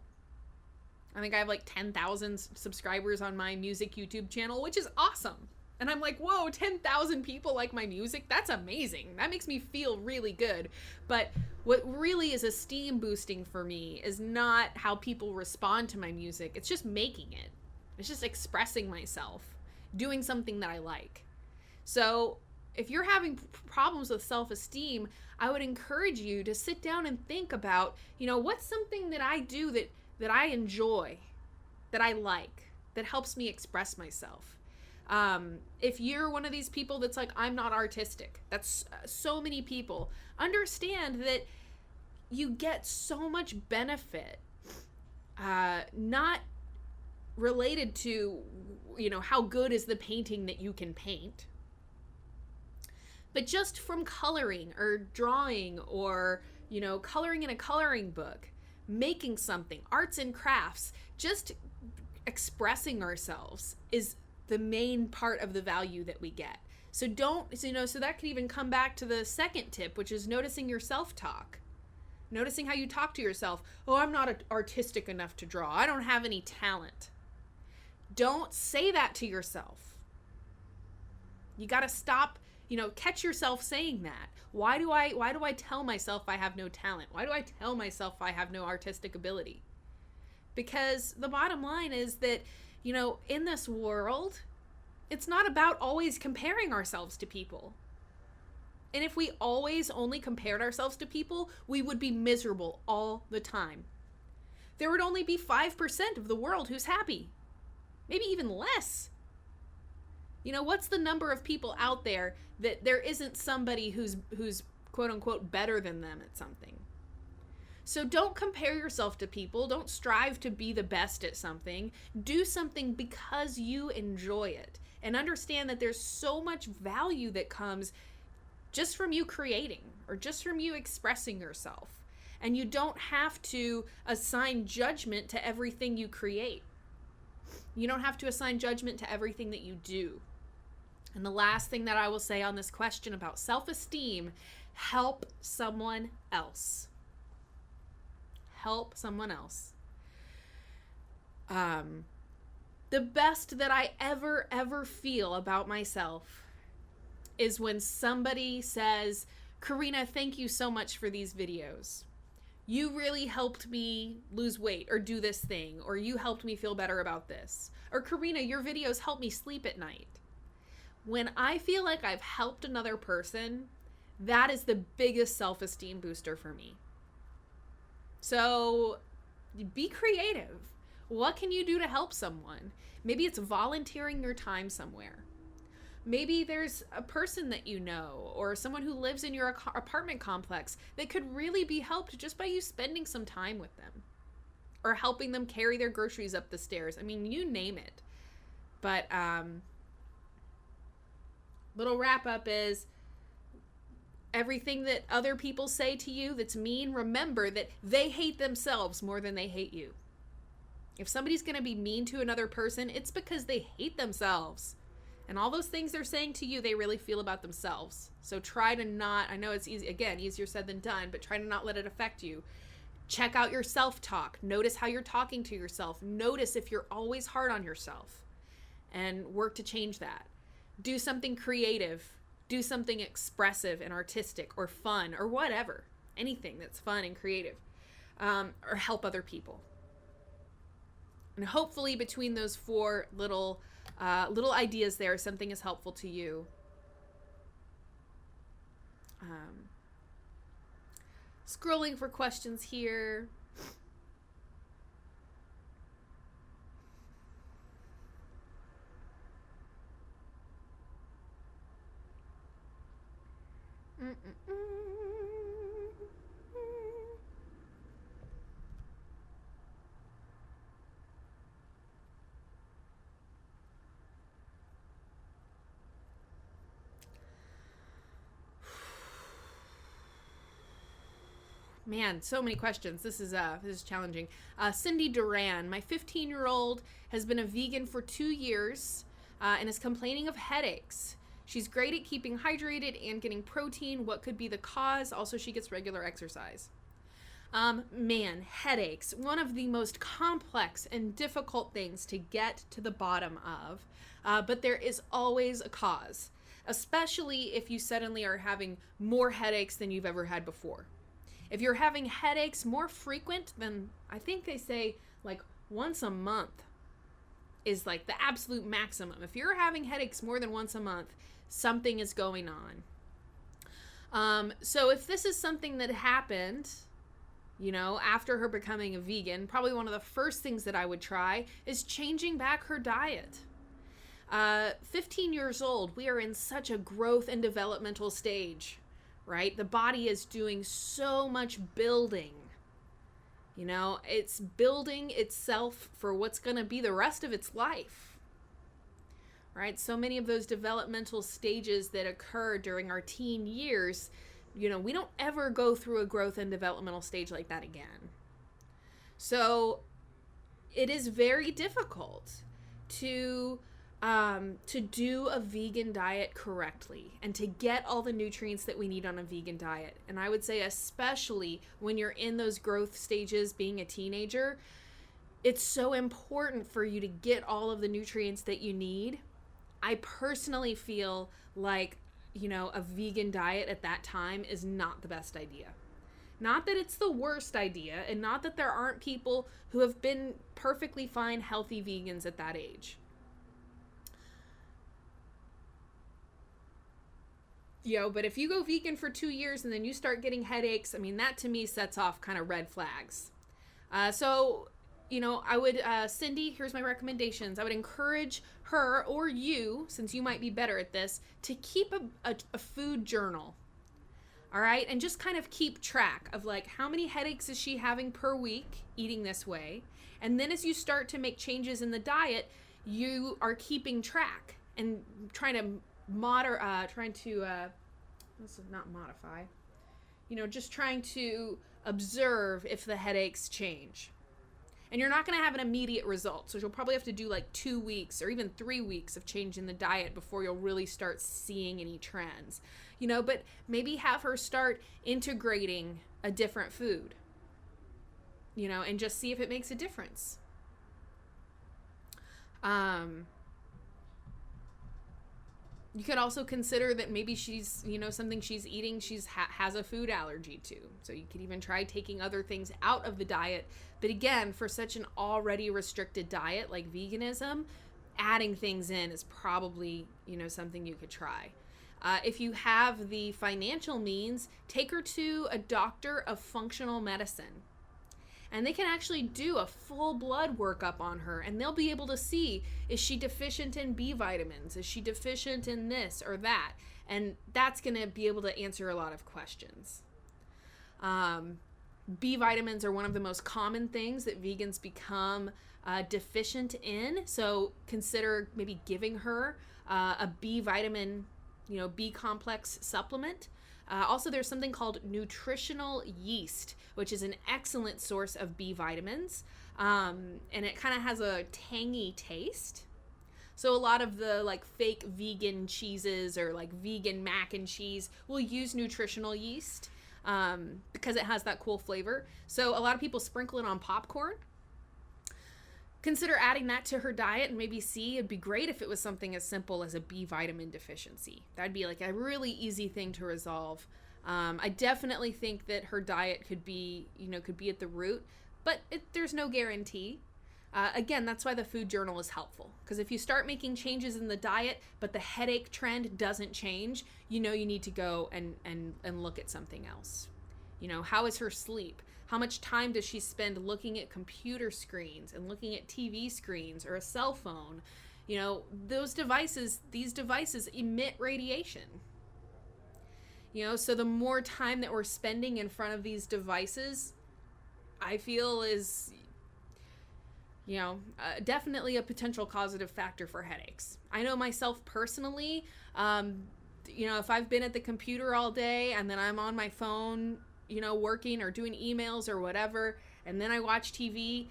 I think I have like 10,000 subscribers on my music YouTube channel, which is awesome. And I'm like, whoa, 10,000 people like my music? That's amazing. That makes me feel really good. But what really is esteem boosting for me is not how people respond to my music. It's just making it. It's just expressing myself, doing something that I like. So if you're having problems with self-esteem, I would encourage you to sit down and think about, what's something that I do that I enjoy, that I like, that helps me express myself. If you're one of these people that's like, I'm not artistic, that's so many people, understand that you get so much benefit, not related to, how good is the painting that you can paint, but just from coloring or drawing or, coloring in a coloring book, making something, arts and crafts, just expressing ourselves is the main part of the value that we get. So so that could even come back to the second tip, which is noticing your self-talk. Noticing how you talk to yourself. Oh, I'm not artistic enough to draw. I don't have any talent. Don't say that to yourself. You got to stop, catch yourself saying that. Why do I tell myself I have no talent? Why do I tell myself I have no artistic ability? Because the bottom line is that, in this world, it's not about always comparing ourselves to people. And if we always only compared ourselves to people, we would be miserable all the time. There would only be 5% of the world who's happy. Maybe even less. What's the number of people out there that there isn't somebody who's quote unquote better than them at something? So don't compare yourself to people. Don't strive to be the best at something. Do something because you enjoy it. And understand that there's so much value that comes just from you creating or just from you expressing yourself. And you don't have to assign judgment to everything you create. You don't have to assign judgment to everything that you do. And the last thing that I will say on this question about self-esteem, help someone else. Help someone else. The best that I ever feel about myself is when somebody says, Corrina, thank you so much for these videos. You really helped me lose weight or do this thing, or you helped me feel better about this. Or Corrina, your videos help me sleep at night. When I feel like I've helped another person, that is the biggest self-esteem booster for me. So be creative. What can you do to help someone? Maybe it's volunteering your time somewhere. Maybe there's a person that you know or someone who lives in your apartment complex that could really be helped just by you spending some time with them or helping them carry their groceries up the stairs. I mean, you name it. But little wrap up is everything that other people say to you that's mean, remember that they hate themselves more than they hate you. If somebody's going to be mean to another person, it's because they hate themselves. And all those things they're saying to you, they really feel about themselves. So try to not, I know it's easy, again, easier said than done, but try to not let it affect you. Check out your self-talk. Notice how you're talking to yourself. Notice if you're always hard on yourself. and work to change that. Do something creative. Do something expressive and artistic or fun or whatever. Anything that's fun and creative. Or help other people. And hopefully between those four little ideas there, something is helpful to you. Scrolling for questions here. Man, so many questions. This is challenging. Cindy Duran, my 15-year-old has been a vegan for 2 years and is complaining of headaches. She's great at keeping hydrated and getting protein. What could be the cause? Also, she gets regular exercise. Man, headaches, one of the most complex and difficult things to get to the bottom of, but there is always a cause, especially if you suddenly are having more headaches than you've ever had before. If you're having headaches more frequent than, I think they say, like once a month is like the absolute maximum. If you're having headaches more than once a month, something is going on. So if this is something that happened, you know, after her becoming a vegan, probably one of the first things that I would try is changing back her diet. 15 years old, we are in such a growth and developmental stage. Right? The body is doing so much building. You know, it's building itself for what's going to be the rest of its life. Right? So many of those developmental stages that occur during our teen years, you know, we don't ever go through a growth and developmental stage like that again. So it is very difficult to do a vegan diet correctly and to get all the nutrients that we need on a vegan diet. And I would say especially when you're in those growth stages, being a teenager, it's so important for you to get all of the nutrients that you need. I personally feel like, you know, a vegan diet at that time is not the best idea. Not that it's the worst idea, and not that there aren't people who have been perfectly fine, healthy vegans at that age. You know, but if you go vegan for 2 years and then you start getting headaches, I mean, that to me sets off kind of red flags. So, you know, I would, Cindy, here's my recommendations. I would encourage her or you, since you might be better at this, to keep a food journal. All right. And just kind of keep track of like how many headaches is she having per week eating this way. And then as you start to make changes in the diet, you are keeping track and trying to just trying to observe if the headaches change. And you're not going to have an immediate result. So you'll probably have to do like 2 weeks or even 3 weeks of changing the diet before you'll really start seeing any trends. You know, but maybe have her start integrating a different food, you know, and just see if it makes a difference. You could also consider that maybe she's, you know, something she's eating, has a food allergy to. So you could even try taking other things out of the diet. But again, for such an already restricted diet like veganism, adding things in is probably, you know, something you could try. If you have the financial means, take her to a doctor of functional medicine. And they can actually do a full blood workup on her, and they'll be able to see, is she deficient in B vitamins? Is she deficient in this or that? And that's going to be able to answer a lot of questions. B vitamins are one of the most common things that vegans become deficient in. So consider maybe giving her a B vitamin, you know, B complex supplement. Also, there's something called nutritional yeast, which is an excellent source of B vitamins, and it kind of has a tangy taste. So a lot of the like fake vegan cheeses or like vegan mac and cheese will use nutritional yeast because it has that cool flavor. So a lot of people sprinkle it on popcorn. consider adding that to her diet and maybe see. It'd be great if it was something as simple as a B vitamin deficiency. That'd be like a really easy thing to resolve. I definitely think that her diet could be at the root, but there's no guarantee. Again, that's why the food journal is helpful, because if you start making changes in the diet, but the headache trend doesn't change, you need to go and look at something else. How is her sleep? How much time does she spend looking at computer screens and looking at TV screens or a cell phone? These devices emit radiation. So the more time that we're spending in front of these devices, I feel is, definitely a potential causative factor for headaches. I know myself personally, if I've been at the computer all day and then I'm on my phone, working or doing emails or whatever, and then I watch TV,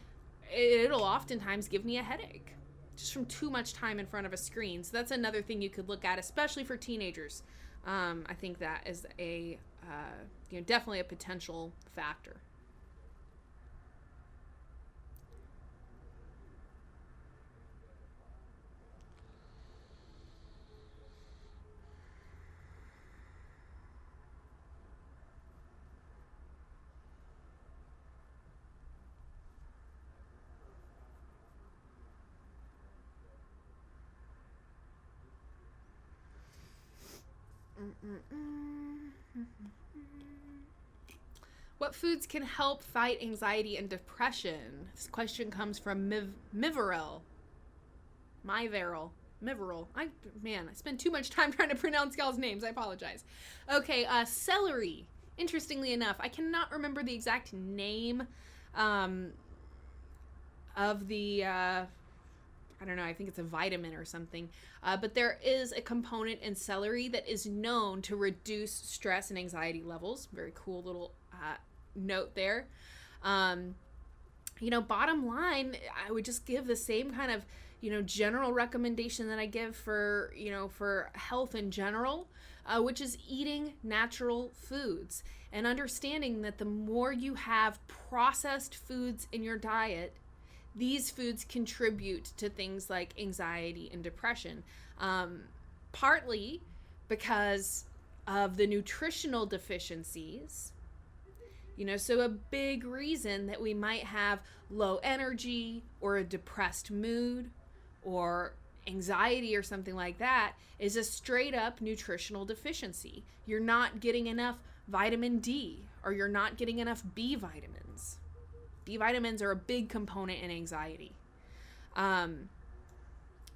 it'll oftentimes give me a headache just from too much time in front of a screen. So that's another thing you could look at, especially for teenagers. I think that is definitely a potential factor. What foods can help fight anxiety and depression? This question comes from Miveril. I spend too much time trying to pronounce y'all's names. I apologize. Okay, celery. Interestingly enough, I cannot remember the exact name of the I don't know, I think it's a vitamin or something. But there is a component in celery that is known to reduce stress and anxiety levels. Very cool little note there. Bottom line, I would just give the same kind of, general recommendation that I give for health in general, which is eating natural foods and understanding that the more you have processed foods in your diet, these foods contribute to things like anxiety and depression, partly because of the nutritional deficiencies. So a big reason that we might have low energy or a depressed mood or anxiety or something like that is a straight up nutritional deficiency. You're not getting enough vitamin D, or you're not getting enough B vitamins. B vitamins are a big component in anxiety.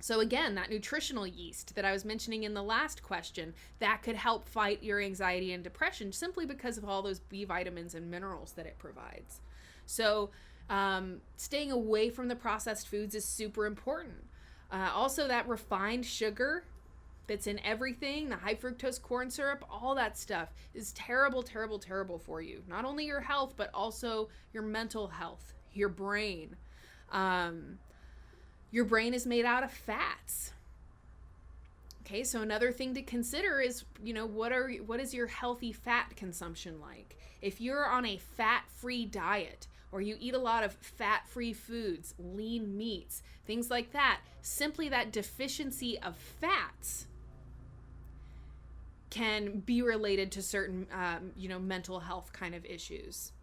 So again, that nutritional yeast that I was mentioning in the last question, that could help fight your anxiety and depression simply because of all those B vitamins and minerals that it provides. So staying away from the processed foods is super important. Also, that refined sugar that's in everything, the high fructose corn syrup, all that stuff is terrible, terrible, terrible for you. Not only your health, but also your mental health, your brain. Your brain is made out of fats. Okay, so another thing to consider is, what is your healthy fat consumption like? If you're on a fat-free diet, or you eat a lot of fat-free foods, lean meats, things like that, simply that deficiency of fats can be related to certain, mental health kind of issues.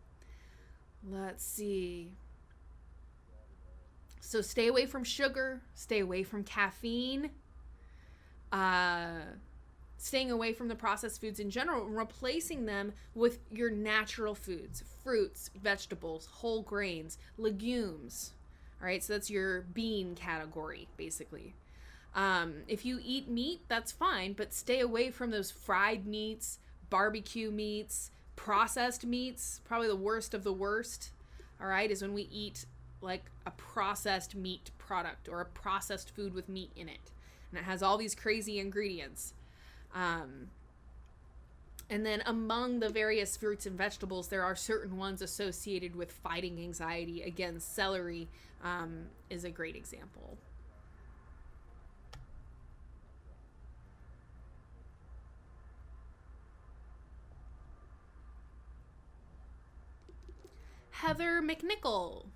Let's see. So stay away from sugar, stay away from caffeine, staying away from the processed foods in general, and replacing them with your natural foods, fruits, vegetables, whole grains, legumes. All right, so that's your bean category, basically. If you eat meat, that's fine, but stay away from those fried meats, barbecue meats, processed meats. Probably the worst of the worst, all right, is when we eat like a processed meat product or a processed food with meat in it. And it has all these crazy ingredients. And then among the various fruits and vegetables, there are certain ones associated with fighting anxiety. Again, celery is a great example. Heather McNichol.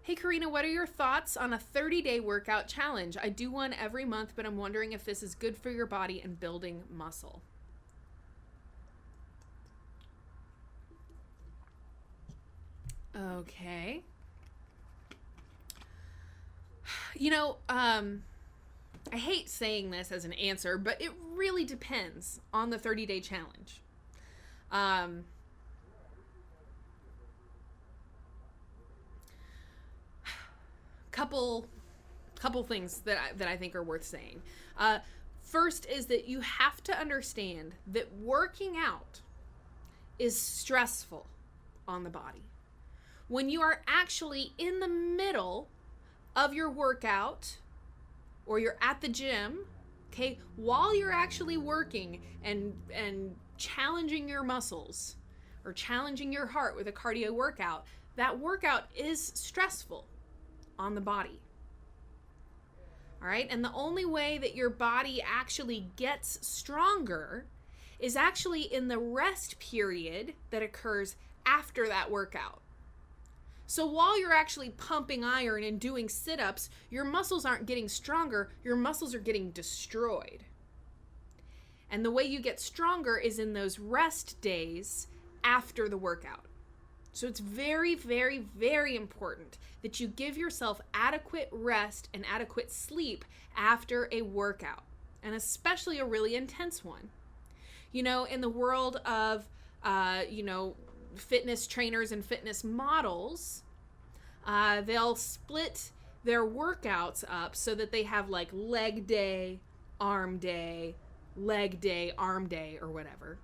Hey, Corrina, what are your thoughts on a 30-day workout challenge? I do one every month, but I'm wondering if this is good for your body and building muscle. Okay. You know, I hate saying this as an answer, but it really depends on the 30-day challenge. Couple things that I think are worth saying. First is that you have to understand that working out is stressful on the body. When you are actually in the middle of your workout or you're at the gym, okay, while you're actually working and challenging your muscles or challenging your heart with a cardio workout, that workout is stressful on the body. All right, and the only way that your body actually gets stronger is actually in the rest period that occurs after that workout. So while you're actually pumping iron and doing sit-ups, your muscles aren't getting stronger, your muscles are getting destroyed. And the way you get stronger is in those rest days after the workout. So it's very, very, very important that you give yourself adequate rest and adequate sleep after a workout, and especially a really intense one. You know, in the world of, fitness trainers and fitness models, they'll split their workouts up so that they have like leg day, arm day, arm day, or whatever,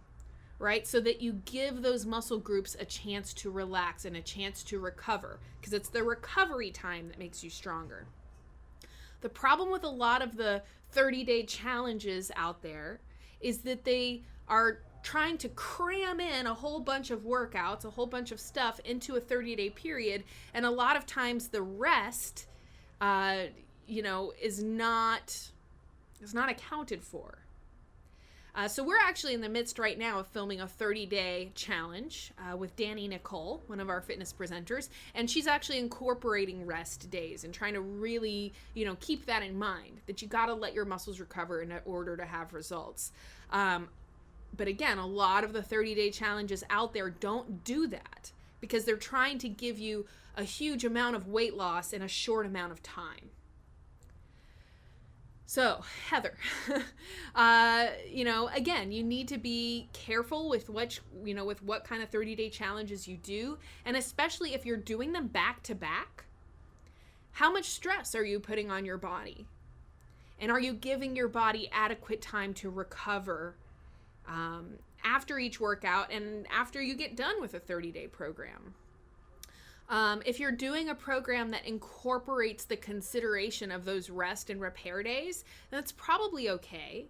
right? So that you give those muscle groups a chance to relax and a chance to recover, because it's the recovery time that makes you stronger. The problem with a lot of the 30-day challenges out there is that they are trying to cram in a whole bunch of workouts, a whole bunch of stuff into a 30-day period, and a lot of times the rest, is not accounted for. So we're actually in the midst right now of filming a 30-day challenge with Danny Nicole, one of our fitness presenters, and she's actually incorporating rest days and trying to really, keep that in mind, that you got to let your muscles recover in order to have results. But again, a lot of the 30-day challenges out there don't do that because they're trying to give you a huge amount of weight loss in a short amount of time. So, Heather, again, you need to be careful with what kind of 30-day challenges you do, and especially if you're doing them back to back. How much stress are you putting on your body? And are you giving your body adequate time to recover after each workout and after you get done with a 30-day program? If you're doing a program that incorporates the consideration of those rest and repair days, that's probably okay.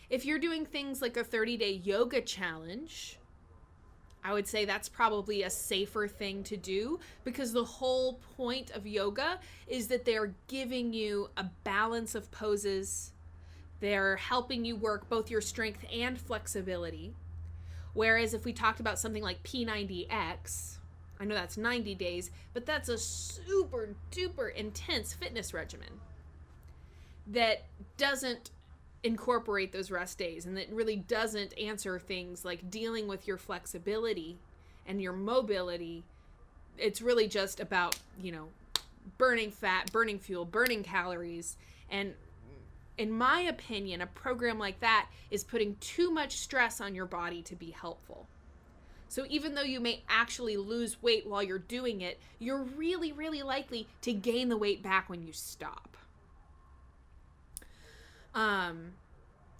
If you're doing things like a 30-day yoga challenge, I would say that's probably a safer thing to do, because the whole point of yoga is that they're giving you a balance of poses. They're helping you work both your strength and flexibility. Whereas if we talked about something like P90X, I know that's 90 days, but that's a super duper intense fitness regimen that doesn't incorporate those rest days, and that really doesn't answer things like dealing with your flexibility and your mobility. It's really just about, burning fat, burning fuel, burning calories. And in my opinion, a program like that is putting too much stress on your body to be helpful. So even though you may actually lose weight while you're doing it, you're really, really likely to gain the weight back when you stop.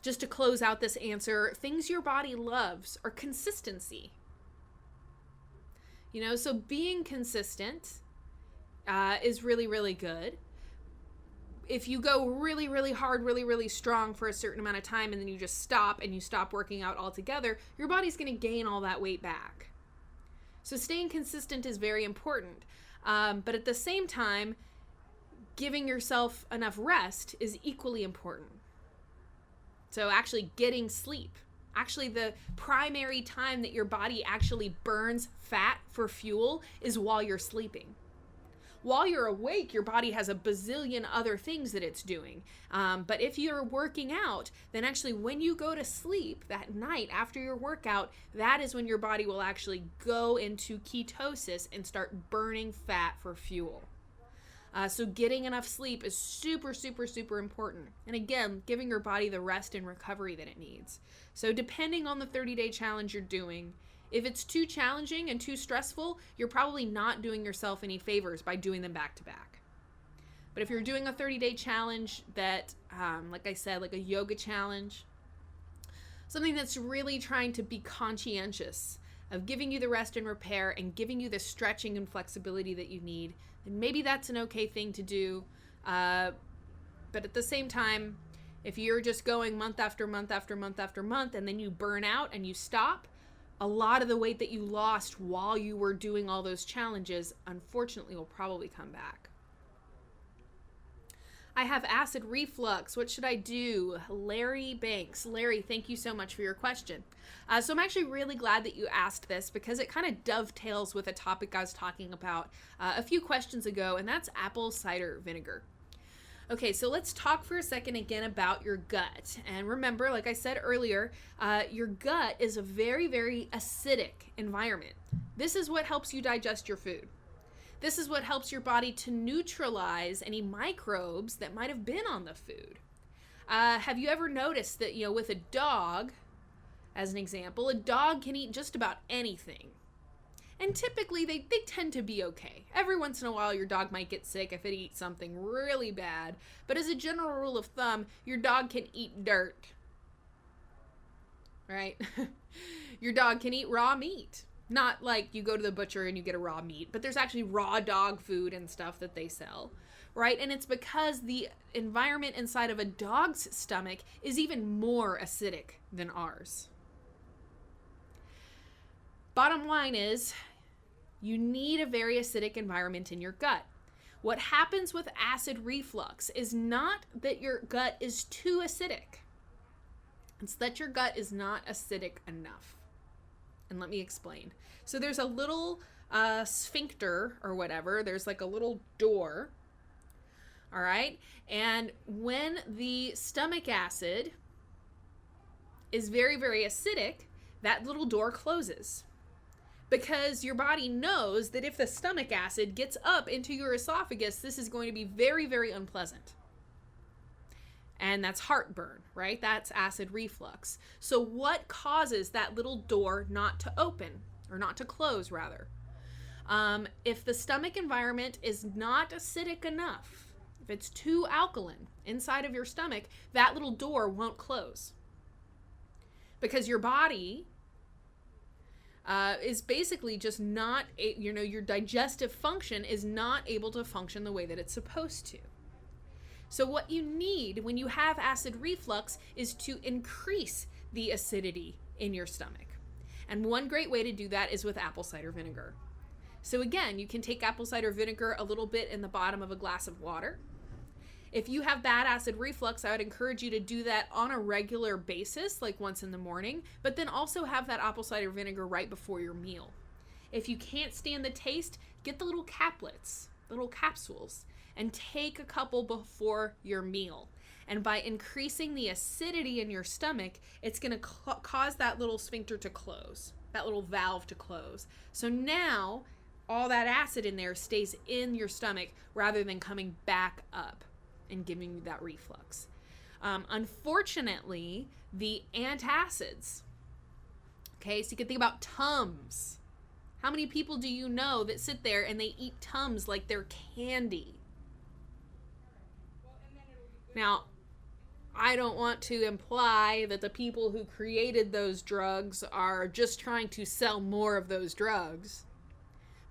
Just to close out this answer, things your body loves are consistency. So being consistent is really, really good. If you go really, really hard, really, really strong for a certain amount of time and then you just stop and you stop working out altogether, your body's going to gain all that weight back. So staying consistent is very important. But at the same time, giving yourself enough rest is equally important. So actually getting sleep. Actually, the primary time that your body actually burns fat for fuel is while you're sleeping. While you're awake, your body has a bazillion other things that it's doing. But if you're working out, then actually when you go to sleep that night after your workout, that is when your body will actually go into ketosis and start burning fat for fuel. So getting enough sleep is super, super, super important. And again, giving your body the rest and recovery that it needs. So depending on the 30-day challenge you're doing, if it's too challenging and too stressful, you're probably not doing yourself any favors by doing them back to back. But if you're doing a 30-day challenge that, like I said, like a yoga challenge, something that's really trying to be conscientious of giving you the rest and repair and giving you the stretching and flexibility that you need, then maybe that's an okay thing to do. But at the same time, if you're just going month after month after month after month and then you burn out and you stop, a lot of the weight that you lost while you were doing all those challenges, unfortunately, will probably come back. I have acid reflux. What should I do? Larry Banks. Larry, thank you so much for your question. So I'm actually really glad that you asked this because it kind of dovetails with a topic I was talking about a few questions ago, and that's apple cider vinegar. Okay, so let's talk for a second again about your gut. And remember, like I said earlier, your gut is a very, very acidic environment. This is what helps you digest your food. This is what helps your body to neutralize any microbes that might have been on the food. Have you ever noticed that, with a dog, as an example, a dog can eat just about anything. And typically they tend to be okay. Every once in a while your dog might get sick if it eats something really bad. But as a general rule of thumb, your dog can eat dirt. Right? Your dog can eat raw meat. Not like you go to the butcher and you get a raw meat, but there's actually raw dog food and stuff that they sell. Right? And it's because the environment inside of a dog's stomach is even more acidic than ours. Bottom line is, you need a very acidic environment in your gut. What happens with acid reflux is not that your gut is too acidic. It's that your gut is not acidic enough. And let me explain. So there's a little sphincter or whatever. There's like a little door. All right. And when the stomach acid is very, very acidic, that little door closes. Because your body knows that if the stomach acid gets up into your esophagus, this is going to be very, very unpleasant. And that's heartburn, right? That's acid reflux. So what causes that little door not to open, or not to close, rather? If the stomach environment is not acidic enough, if it's too alkaline inside of your stomach, that little door won't close. Because your body is basically just not, your digestive function is not able to function the way that it's supposed to. So what you need when you have acid reflux is to increase the acidity in your stomach. And one great way to do that is with apple cider vinegar. So again, you can take apple cider vinegar a little bit in the bottom of a glass of water. If you have bad acid reflux, I would encourage you to do that on a regular basis, like once in the morning, but then also have that apple cider vinegar right before your meal. If you can't stand the taste, get the little caplets, little capsules, and take a couple before your meal. And by increasing the acidity in your stomach, it's going to cause that little sphincter to close, that little valve to close. So now all that acid in there stays in your stomach rather than coming back up and giving you that reflux. Unfortunately, the antacids, okay, so you can think about Tums. How many people do you know that sit there and they eat Tums like they're candy? Now, I don't want to imply that the people who created those drugs are just trying to sell more of those drugs.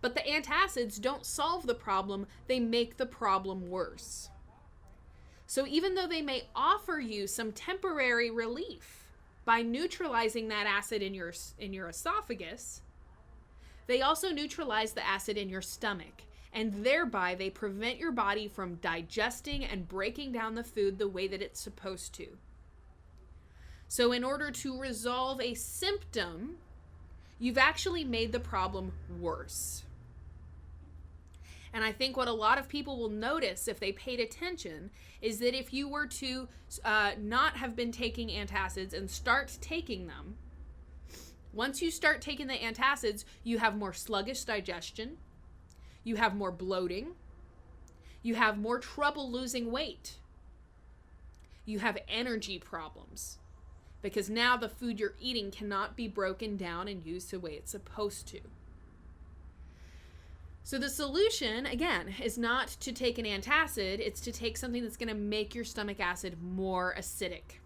But the antacids don't solve the problem, they make the problem worse. So even though they may offer you some temporary relief by neutralizing that acid in your esophagus, they also neutralize the acid in your stomach. And thereby they prevent your body from digesting and breaking down the food the way that it's supposed to. So in order to resolve a symptom, you've actually made the problem worse. And I think what a lot of people will notice if they paid attention is that if you were to not have been taking antacids and start taking them, once you start taking the antacids, you have more sluggish digestion, you have more bloating, you have more trouble losing weight, you have energy problems, because now the food you're eating cannot be broken down and used the way it's supposed to. So the solution, again, is not to take an antacid, it's to take something that's going to make your stomach acid more acidic,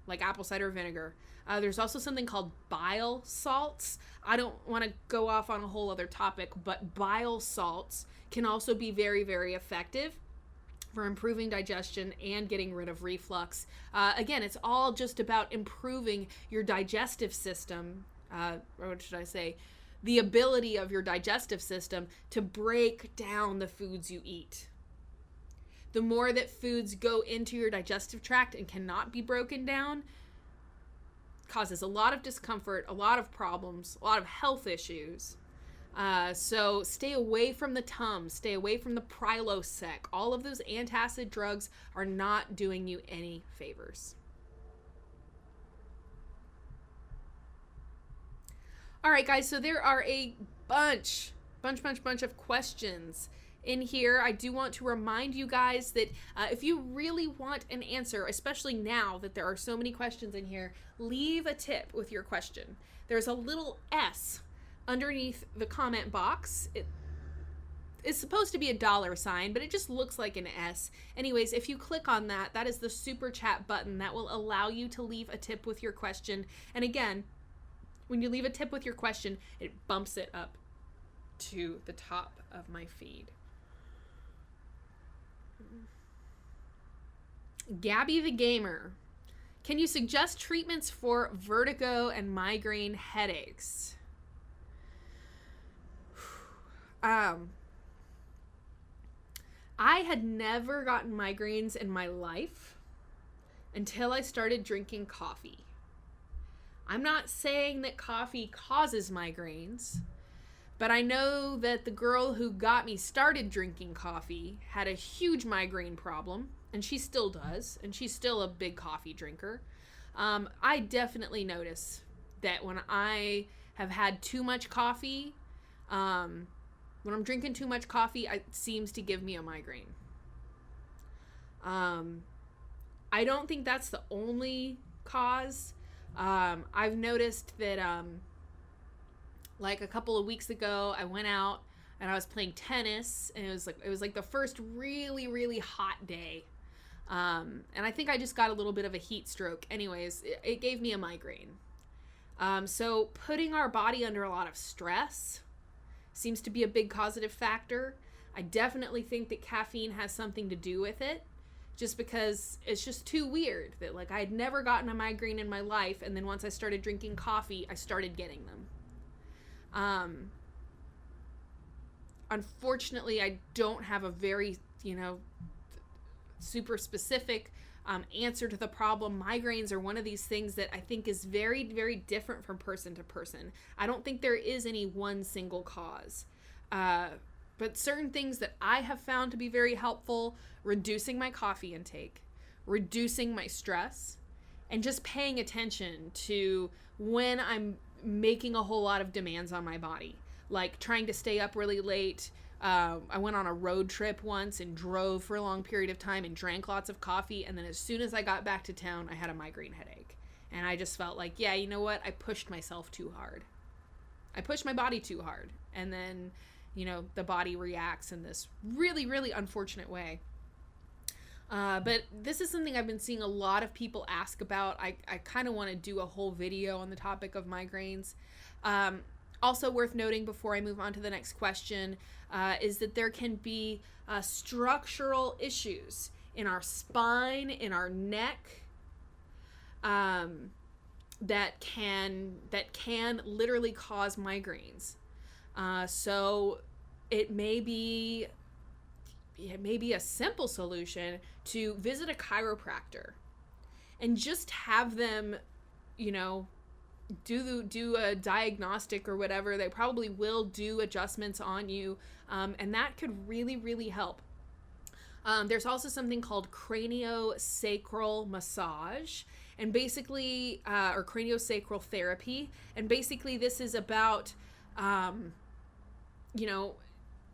like apple cider vinegar. There's also something called bile salts. I don't want to go off on a whole other topic, but bile salts can also be very, very effective for improving digestion and getting rid of reflux. Again, it's all just about improving your digestive system, or what should I say, the ability of your digestive system to break down the foods you eat. The more that foods go into your digestive tract and cannot be broken down, causes a lot of discomfort, a lot of problems, a lot of health issues. So stay away from the Tums, stay away from the Prilosec. All of those antacid drugs are not doing you any favors. All right, guys, so there are a bunch of questions in here. I do want to remind you guys that if you really want an answer, especially now that there are so many questions in here, leave a tip with your question. There's a little S underneath the comment box. It is supposed to be a dollar sign, but it just looks like an S. Anyways, if you click on that, that is the super chat button that will allow you to leave a tip with your question. And again, when you leave a tip with your question, it bumps it up to the top of my feed. Gabby the Gamer, can you suggest treatments for vertigo and migraine headaches? I had never gotten migraines in my life until I started drinking coffee. I'm not saying that coffee causes migraines, but I know that the girl who got me started drinking coffee had a huge migraine problem, and she still does, and she's still a big coffee drinker. I definitely notice that when I have had too much coffee, when I'm drinking too much coffee, it seems to give me a migraine. I don't think that's the only cause. I've noticed that, like a couple of weeks ago, I went out and I was playing tennis, and it was like the first really, really hot day. And I think I just got a little bit of a heat stroke. Anyways, it gave me a migraine. So putting our body under a lot of stress seems to be a big causative factor. I definitely think that caffeine has something to do with it, just because it's just too weird that, like, I had never gotten a migraine in my life, and then once I started drinking coffee, I started getting them. Unfortunately, I don't have a very, super specific answer to the problem. Migraines are one of these things that I think is very, very different from person to person. I don't think there is any one single cause. But certain things that I have found to be very helpful: reducing my coffee intake, reducing my stress, and just paying attention to when I'm making a whole lot of demands on my body, like trying to stay up really late. I went on a road trip once and drove for a long period of time and drank lots of coffee, and then as soon as I got back to town, I had a migraine headache. And I just felt like, yeah, you know what? I pushed myself too hard. I pushed my body too hard. And then, the body reacts in this really, really unfortunate way. But this is something I've been seeing a lot of people ask about. I kind of want to do a whole video on the topic of migraines. Also worth noting before I move on to the next question is that there can be structural issues in our spine, in our neck, that can literally cause migraines. So it may be a simple solution to visit a chiropractor and just have them, do a diagnostic or whatever. They probably will do adjustments on you, and that could really, really help. There's also something called craniosacral massage, and basically, or craniosacral therapy, and basically this is about,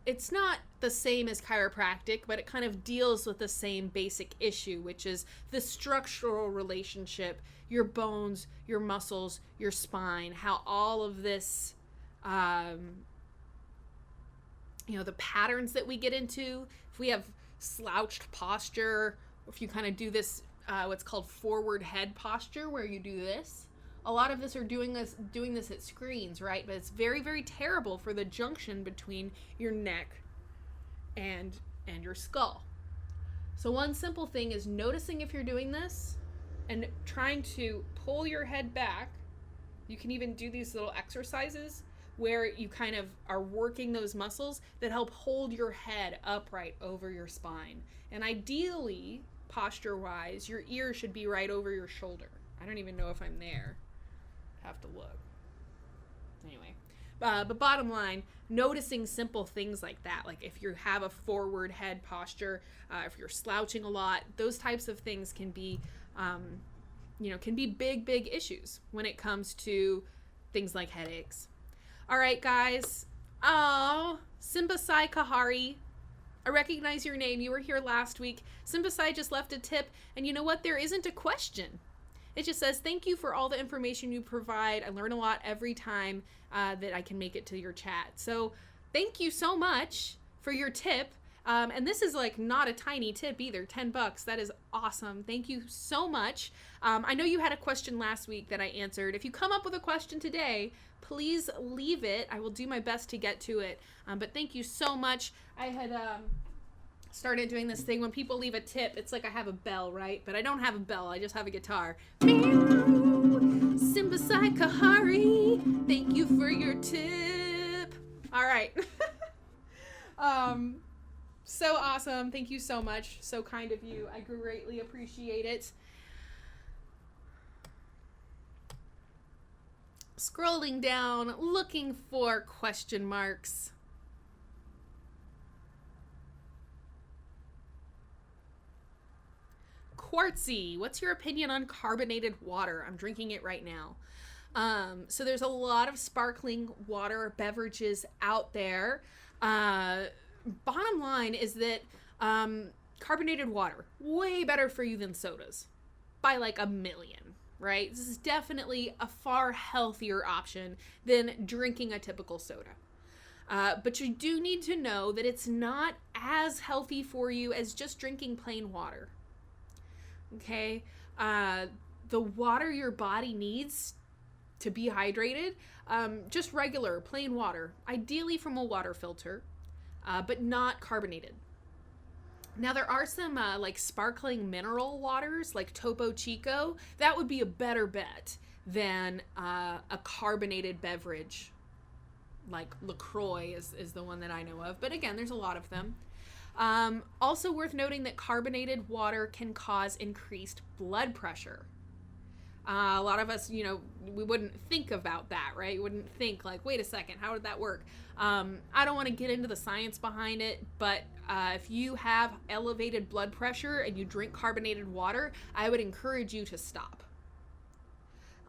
it's not the same as chiropractic, but it kind of deals with the same basic issue, which is the structural relationship, your bones, your muscles, your spine, how all of this, the patterns that we get into, if we have slouched posture, if you kind of do this, what's called forward head posture, where you do this, a lot of us are doing this at screens, right? But it's very, very terrible for the junction between your neck and your skull. So one simple thing is noticing if you're doing this and trying to pull your head back. You can even do these little exercises where you kind of are working those muscles that help hold your head upright over your spine. And ideally, posture-wise, your ear should be right over your shoulder. I don't even know if I'm there. Have to look. Anyway, but bottom line, noticing simple things like that, like if you have a forward head posture, if you're slouching a lot, those types of things can be, big issues when it comes to things like headaches. All right, guys. Oh, Simbasai Kahari. I recognize your name. You were here last week. Simbasai just left a tip, and you know what? There isn't a question. It just says, thank you for all the information you provide. I learn a lot every time that I can make it to your chat. So thank you so much for your tip. And this is like not a tiny tip either, $10. That is awesome. Thank you so much. I know you had a question last week that I answered. If you come up with a question today, please leave it. I will do my best to get to it. But thank you so much. I had started doing this thing when people leave a tip. It's like I have a bell, right? But I don't have a bell. I just have a guitar. Simbasai Kahari, thank you for your tip. All right. So awesome. Thank you so much. So kind of you. I greatly appreciate it. Scrolling down, looking for question marks. Quartzy, what's your opinion on carbonated water? I'm drinking it right now. So there's a lot of sparkling water beverages out there. Bottom line is that carbonated water, way better for you than sodas by like a million, right? This is definitely a far healthier option than drinking a typical soda. But you do need to know that it's not as healthy for you as just drinking plain water. Okay? The water your body needs to be hydrated, just regular, plain water, ideally from a water filter, but not carbonated. Now there are some like sparkling mineral waters like Topo Chico. That would be a better bet than a carbonated beverage like LaCroix is the one that I know of. But again, there's a lot of them. Also worth noting that carbonated water can cause increased blood pressure. A lot of us, we wouldn't think about that, right? You wouldn't think like, wait a second, how would that work? I don't want to get into the science behind it, but if you have elevated blood pressure and you drink carbonated water, I would encourage you to stop.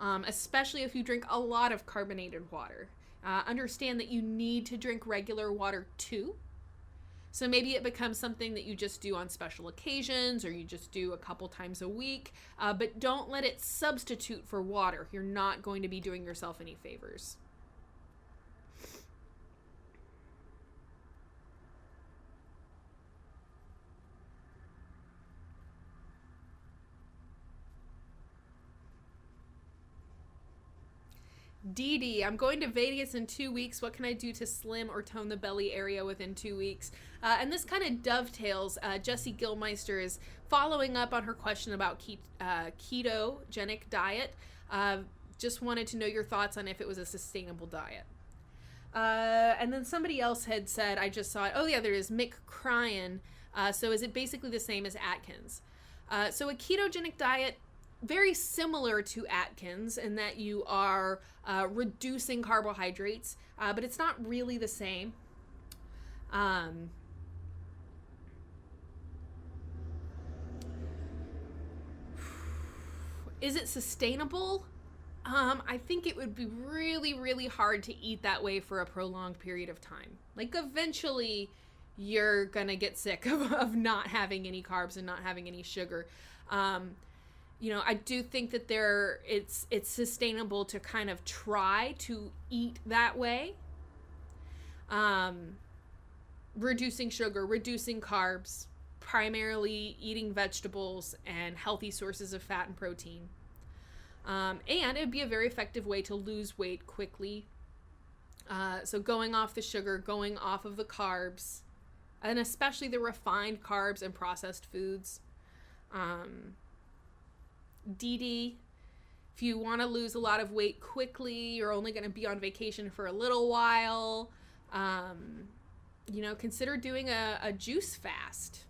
Especially if you drink a lot of carbonated water. Understand that you need to drink regular water too. So maybe it becomes something that you just do on special occasions or you just do a couple times a week, but don't let it substitute for water. You're not going to be doing yourself any favors. Dee Dee, I'm going to Vegas in 2 weeks. What can I do to slim or tone the belly area within 2 weeks? And this kind of dovetails. Jessie Gilmeister is following up on her question about ketogenic diet. Just wanted to know your thoughts on if it was a sustainable diet. And then somebody else had said, I just saw it. Oh yeah, there is Mick Cryan. So is it basically the same as Atkins? So a ketogenic diet, very similar to Atkins in that you are reducing carbohydrates, but it's not really the same. Is it sustainable? I think it would be really, really hard to eat that way for a prolonged period of time. Like eventually you're gonna get sick of not having any carbs and not having any sugar. I do think that it's sustainable to kind of try to eat that way. Reducing sugar, reducing carbs, primarily eating vegetables and healthy sources of fat and protein. And it would be a very effective way to lose weight quickly. So going off the sugar, going off of the carbs, and especially the refined carbs and processed foods. DD, if you want to lose a lot of weight quickly, you're only going to be on vacation for a little while, consider doing a juice fast,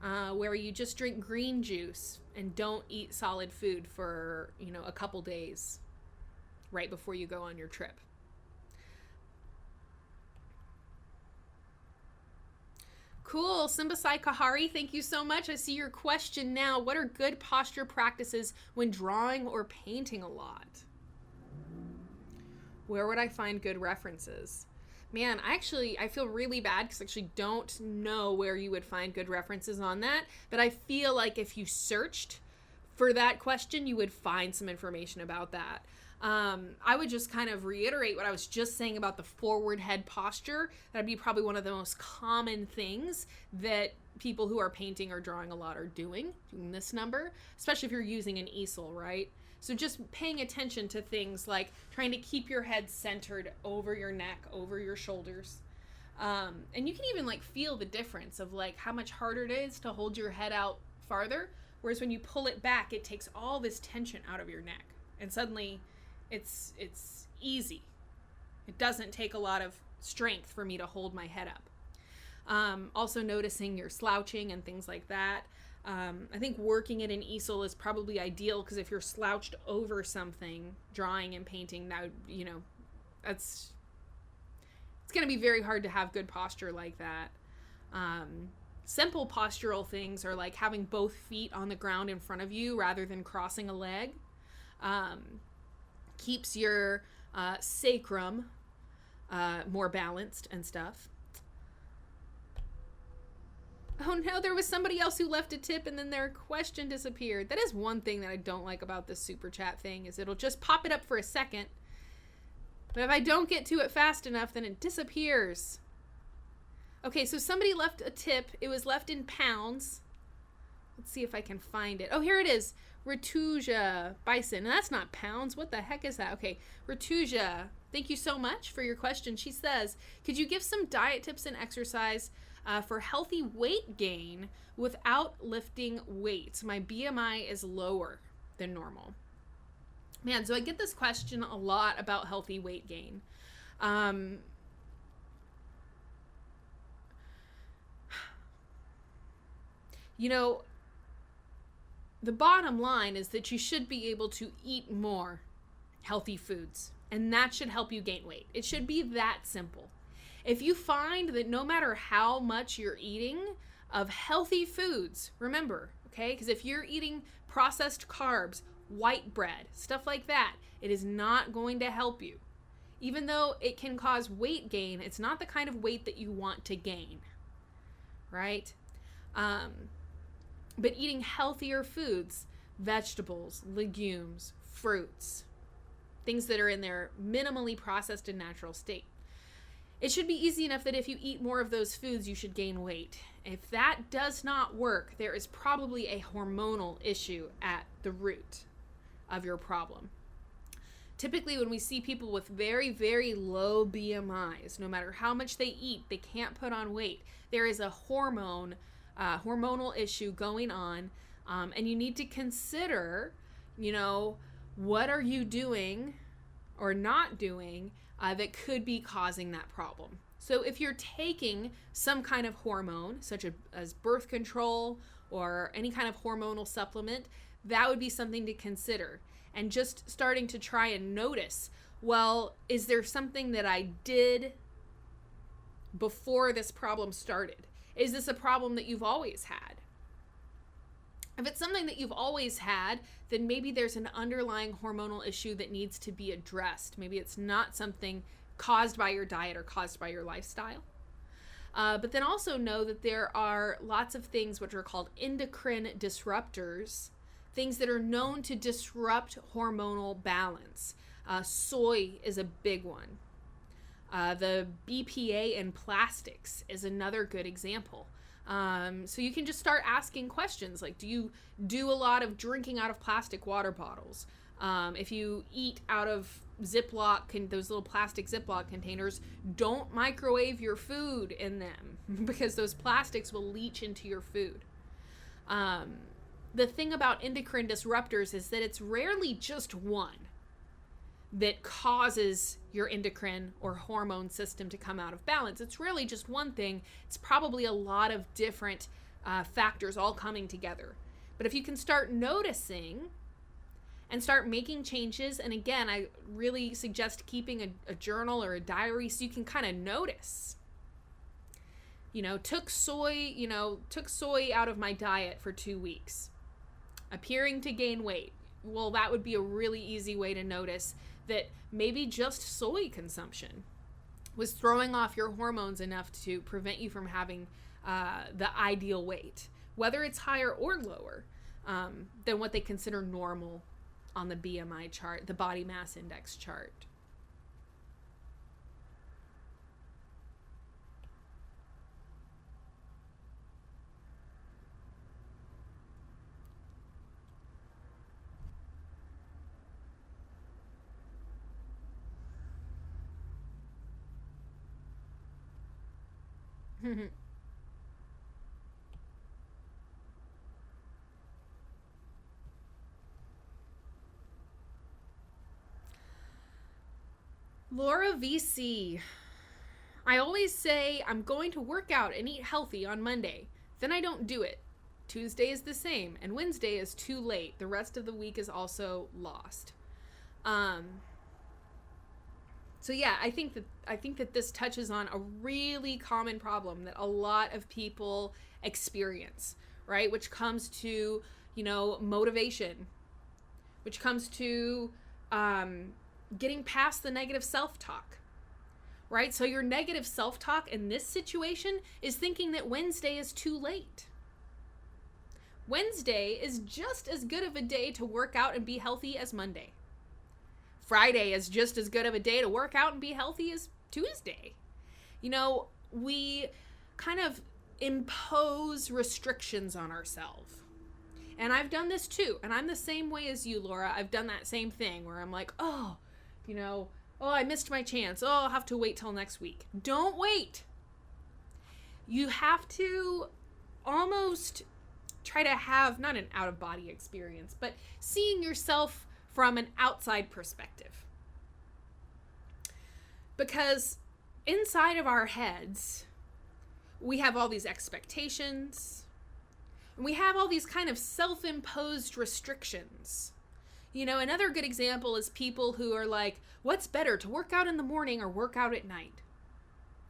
where you just drink green juice and don't eat solid food for, a couple days right before you go on your trip. Cool. Simbasai Kahari, thank you so much. I see your question now. What are good posture practices when drawing or painting a lot? Where would I find good references? Man, I feel really bad because I actually don't know where you would find good references on that. But I feel like if you searched for that question, you would find some information about that. I would just kind of reiterate what I was just saying about the forward head posture. That'd be probably one of the most common things that people who are painting or drawing a lot are doing this number, especially if you're using an easel, right? So just paying attention to things like trying to keep your head centered over your neck, over your shoulders. And you can even feel the difference of how much harder it is to hold your head out farther. Whereas when you pull it back, it takes all this tension out of your neck. And suddenly it's easy. It doesn't take a lot of strength for me to hold my head up. Also noticing your slouching and things like that. I think working at an easel is probably ideal because if you're slouched over something, drawing and painting, now, it's going to be very hard to have good posture like that. Simple postural things are like having both feet on the ground in front of you rather than crossing a leg. Keeps your sacrum more balanced and stuff. Oh no, there was somebody else who left a tip and then their question disappeared. That is one thing that I don't like about this super chat thing, is it'll just pop it up for a second. But if I don't get to it fast enough, then it disappears. Okay, so somebody left a tip. It was left in pounds. Let's see if I can find it. Oh, here it is. Ratuja Bison. And that's not pounds. What the heck is that? Okay, Ratuja, thank you so much for your question. She says, could you give some diet tips and exercise for healthy weight gain without lifting weights? My BMI is lower than normal. Man, so I get this question a lot about healthy weight gain. The bottom line is that you should be able to eat more healthy foods, and that should help you gain weight. It should be that simple. If you find that no matter how much you're eating of healthy foods, remember, okay, because if you're eating processed carbs, white bread, stuff like that, it is not going to help you. Even though it can cause weight gain, it's not the kind of weight that you want to gain, right? But eating healthier foods, vegetables, legumes, fruits, things that are in their minimally processed and natural state. It should be easy enough that if you eat more of those foods, you should gain weight. If that does not work, there is probably a hormonal issue at the root of your problem. Typically, when we see people with very, very low BMIs, no matter how much they eat, they can't put on weight. There is a hormonal issue going on, and you need to consider, what are you doing or not doing that could be causing that problem. So if you're taking some kind of hormone, such as birth control or any kind of hormonal supplement, that would be something to consider. And just starting to try and notice, well, is there something that I did before this problem started? Is this a problem that you've always had? If it's something that you've always had, then maybe there's an underlying hormonal issue that needs to be addressed. Maybe it's not something caused by your diet or caused by your lifestyle. But then also know that there are lots of things which are called endocrine disruptors, things that are known to disrupt hormonal balance. Soy is a big one. The BPA in plastics is another good example. So you can just start asking questions like, do you do a lot of drinking out of plastic water bottles? If you eat out of Ziploc, those little plastic Ziploc containers, don't microwave your food in them because those plastics will leach into your food. The thing about endocrine disruptors is that it's rarely just one that causes your endocrine or hormone system to come out of balance. It's really just one thing. It's probably a lot of different factors all coming together. But if you can start noticing and start making changes, and again, I really suggest keeping a journal or a diary so you can kind of notice. Took soy out of my diet for 2 weeks, appearing to gain weight. Well, that would be a really easy way to notice that maybe just soy consumption was throwing off your hormones enough to prevent you from having the ideal weight, whether it's higher or lower than what they consider normal on the BMI chart, the body mass index chart. Laura VC. I always say I'm going to work out and eat healthy on Monday. Then I don't do it. Tuesday is the same, and Wednesday is too late. The rest of the week is also lost. So yeah, I think that this touches on a really common problem that a lot of people experience, right? Which comes to, motivation, which comes to getting past the negative self-talk, right? So your negative self-talk in this situation is thinking that Wednesday is too late. Wednesday is just as good of a day to work out and be healthy as Monday. Friday is just as good of a day to work out and be healthy as Tuesday. We kind of impose restrictions on ourselves. And I've done this too. And I'm the same way as you, Laura. I've done that same thing where I'm like, oh, I missed my chance. Oh, I'll have to wait till next week. Don't wait. You have to almost try to have not an out-of-body experience, but seeing yourself from an outside perspective. Because inside of our heads, we have all these expectations, and we have all these kind of self-imposed restrictions. Another good example is people who are like, what's better, to work out in the morning or work out at night?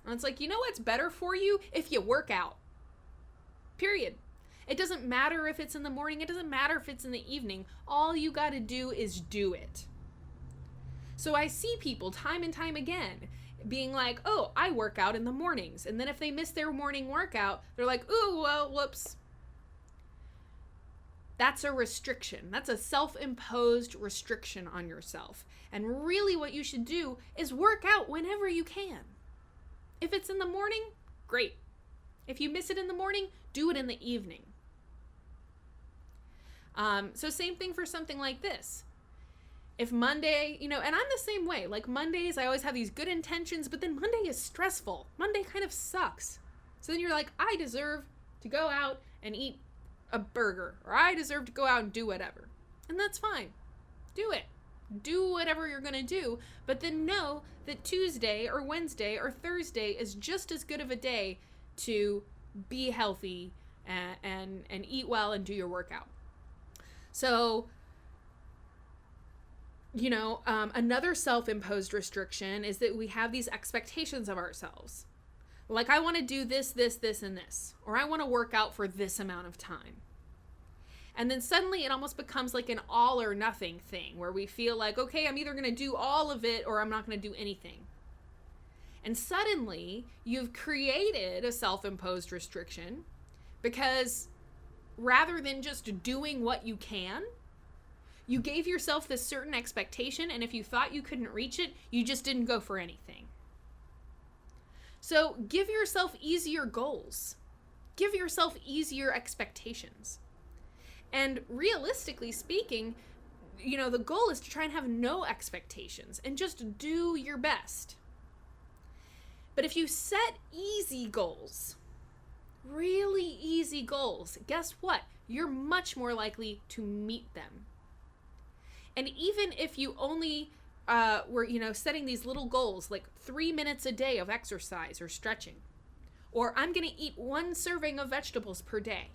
And it's like, what's better for you? If you work out. Period. It doesn't matter if it's in the morning. It doesn't matter if it's in the evening. All you got to do is do it. So I see people time and time again being like, oh, I work out in the mornings. And then if they miss their morning workout, they're like, ooh, well, whoops. That's a restriction. That's a self-imposed restriction on yourself. And really what you should do is work out whenever you can. If it's in the morning, great. If you miss it in the morning, do it in the evening. So same thing for something like this. If Monday, and I'm the same way. Like Mondays, I always have these good intentions, but then Monday is stressful. Monday kind of sucks. So then you're like, I deserve to go out and eat a burger, or I deserve to go out and do whatever. And that's fine. Do it. Do whatever you're going to do, but then know that Tuesday or Wednesday or Thursday is just as good of a day to be healthy and eat well and do your workout. So, another self-imposed restriction is that we have these expectations of ourselves. Like, I want to do this, this, this, and this. Or I want to work out for this amount of time. And then suddenly it almost becomes like an all or nothing thing where we feel like, okay, I'm either going to do all of it or I'm not going to do anything. And suddenly you've created a self-imposed restriction because rather than just doing what you can, you gave yourself this certain expectation, and if you thought you couldn't reach it, you just didn't go for anything. So give yourself easier goals. Give yourself easier expectations. And realistically speaking, the goal is to try and have no expectations and just do your best. But if you set easy goals, really easy goals, guess what? You're much more likely to meet them. And even if you only were, setting these little goals, like 3 minutes a day of exercise or stretching, or I'm going to eat 1 serving of vegetables per day,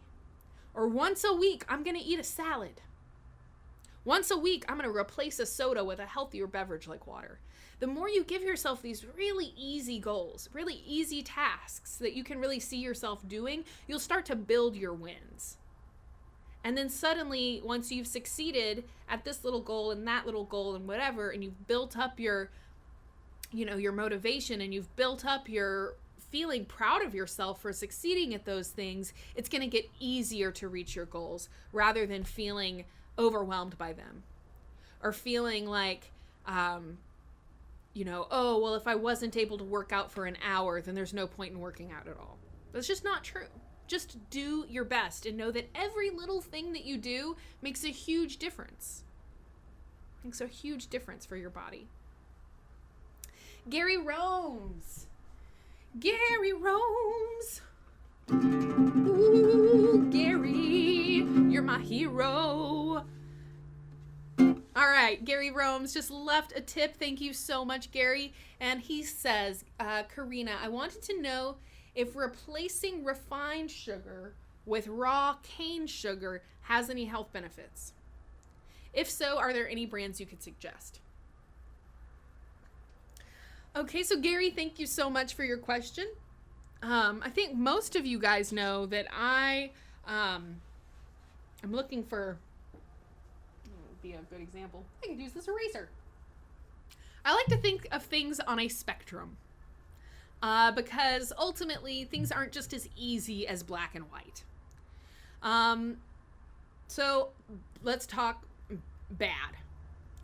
or once a week, I'm going to eat a salad. Once a week, I'm going to replace a soda with a healthier beverage like water. The more you give yourself these really easy goals, really easy tasks that you can really see yourself doing, you'll start to build your wins. And then suddenly, once you've succeeded at this little goal and that little goal and whatever, and you've built up your motivation, and you've built up your feeling proud of yourself for succeeding at those things, it's going to get easier to reach your goals rather than feeling overwhelmed by them or feeling like, oh, well, if I wasn't able to work out for an hour, then there's no point in working out at all. That's just not true. Just do your best and know that every little thing that you do makes a huge difference. Makes a huge difference for your body. Gary roams. Gary roams. Ooh, Gary, you're my hero. All right, Gary Romes just left a tip. Thank you so much, Gary. And he says, Corrina, I wanted to know if replacing refined sugar with raw cane sugar has any health benefits. If so, are there any brands you could suggest? Okay, so Gary, thank you so much for your question. I think most of you guys know that I'm looking for, be a good example. I could use this eraser. I like to think of things on a spectrum. Because ultimately things aren't just as easy as black and white. So let's talk bad.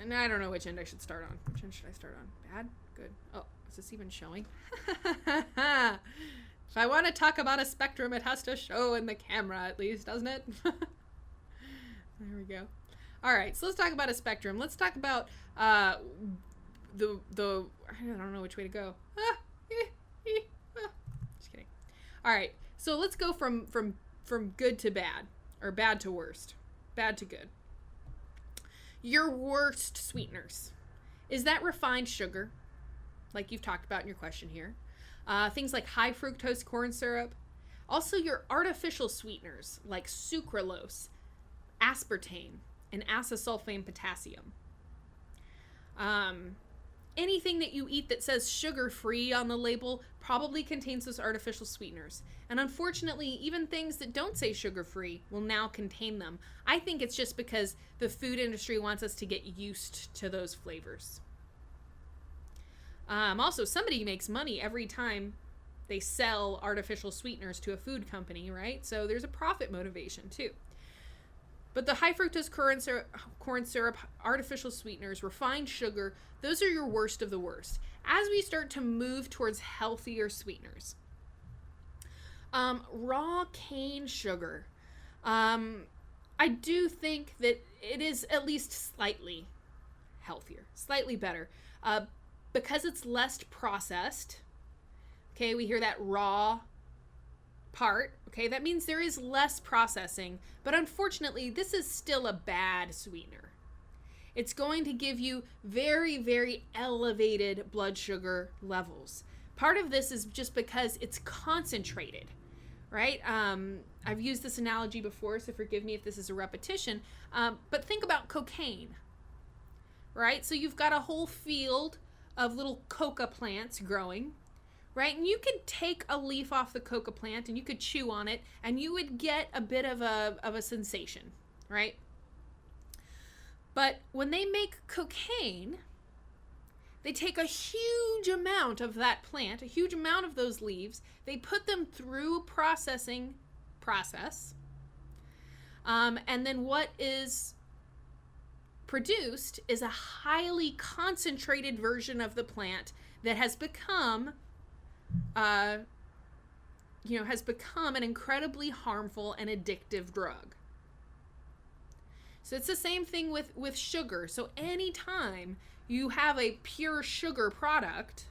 And I don't know which end I should start on. Which end should I start on? Bad? Good. Oh, is this even showing? If I want to talk about a spectrum, it has to show in the camera at least, doesn't it? There we go. All right, so let's talk about a spectrum. Let's talk about the I don't know which way to go. Just kidding. All right, so let's go from good to bad, or bad to worst, bad to good. Your worst sweeteners. Is that refined sugar, like you've talked about in your question here? Things like high fructose corn syrup. Also your artificial sweeteners like sucralose, aspartame, and acesulfame potassium. Anything that you eat that says sugar-free on the label probably contains those artificial sweeteners. And unfortunately, even things that don't say sugar-free will now contain them. I think it's just because the food industry wants us to get used to those flavors. Also, somebody makes money every time they sell artificial sweeteners to a food company, right? So there's a profit motivation too. But the high fructose corn syrup, artificial sweeteners, refined sugar, those are your worst of the worst. As we start to move towards healthier sweeteners, raw cane sugar, I do think that it is at least slightly healthier, slightly better, because it's less processed. Okay, we hear that raw part. Okay, that means there is less processing, but unfortunately, this is still a bad sweetener. It's going to give you very, very elevated blood sugar levels. Part of this is just because it's concentrated, right? I've used this analogy before, so forgive me if this is a repetition, but think about cocaine, right? So you've got a whole field of little coca plants growing, right? And you could take a leaf off the coca plant and you could chew on it and you would get a bit of a sensation, right? But when they make cocaine, they take a huge amount of that plant, a huge amount of those leaves, they put them through a processing process, and then what is produced is a highly concentrated version of the plant that has become an incredibly harmful and addictive drug. So it's the same thing with sugar. So anytime you have a pure sugar product,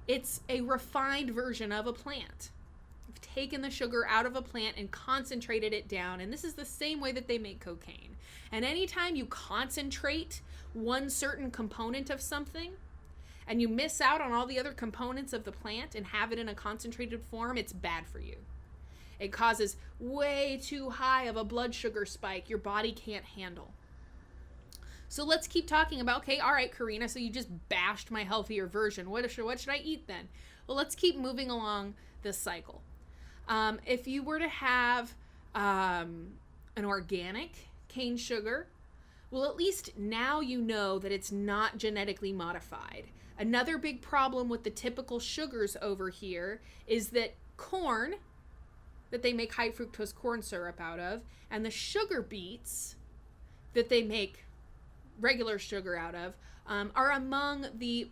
it's a refined version of a plant. You've taken the sugar out of a plant and concentrated it down, and this is the same way that they make cocaine. And anytime you concentrate one certain component of something and you miss out on all the other components of the plant and have it in a concentrated form, it's bad for you. It causes way too high of a blood sugar spike your body can't handle. So let's keep talking about, okay, all right, Corrina, so you just bashed my healthier version. What should I eat then? Well, let's keep moving along this cycle. If you were to have an organic cane sugar, well, at least now you know that it's not genetically modified. Another big problem with the typical sugars over here is that corn, that they make high fructose corn syrup out of, and the sugar beets that they make regular sugar out of, are among the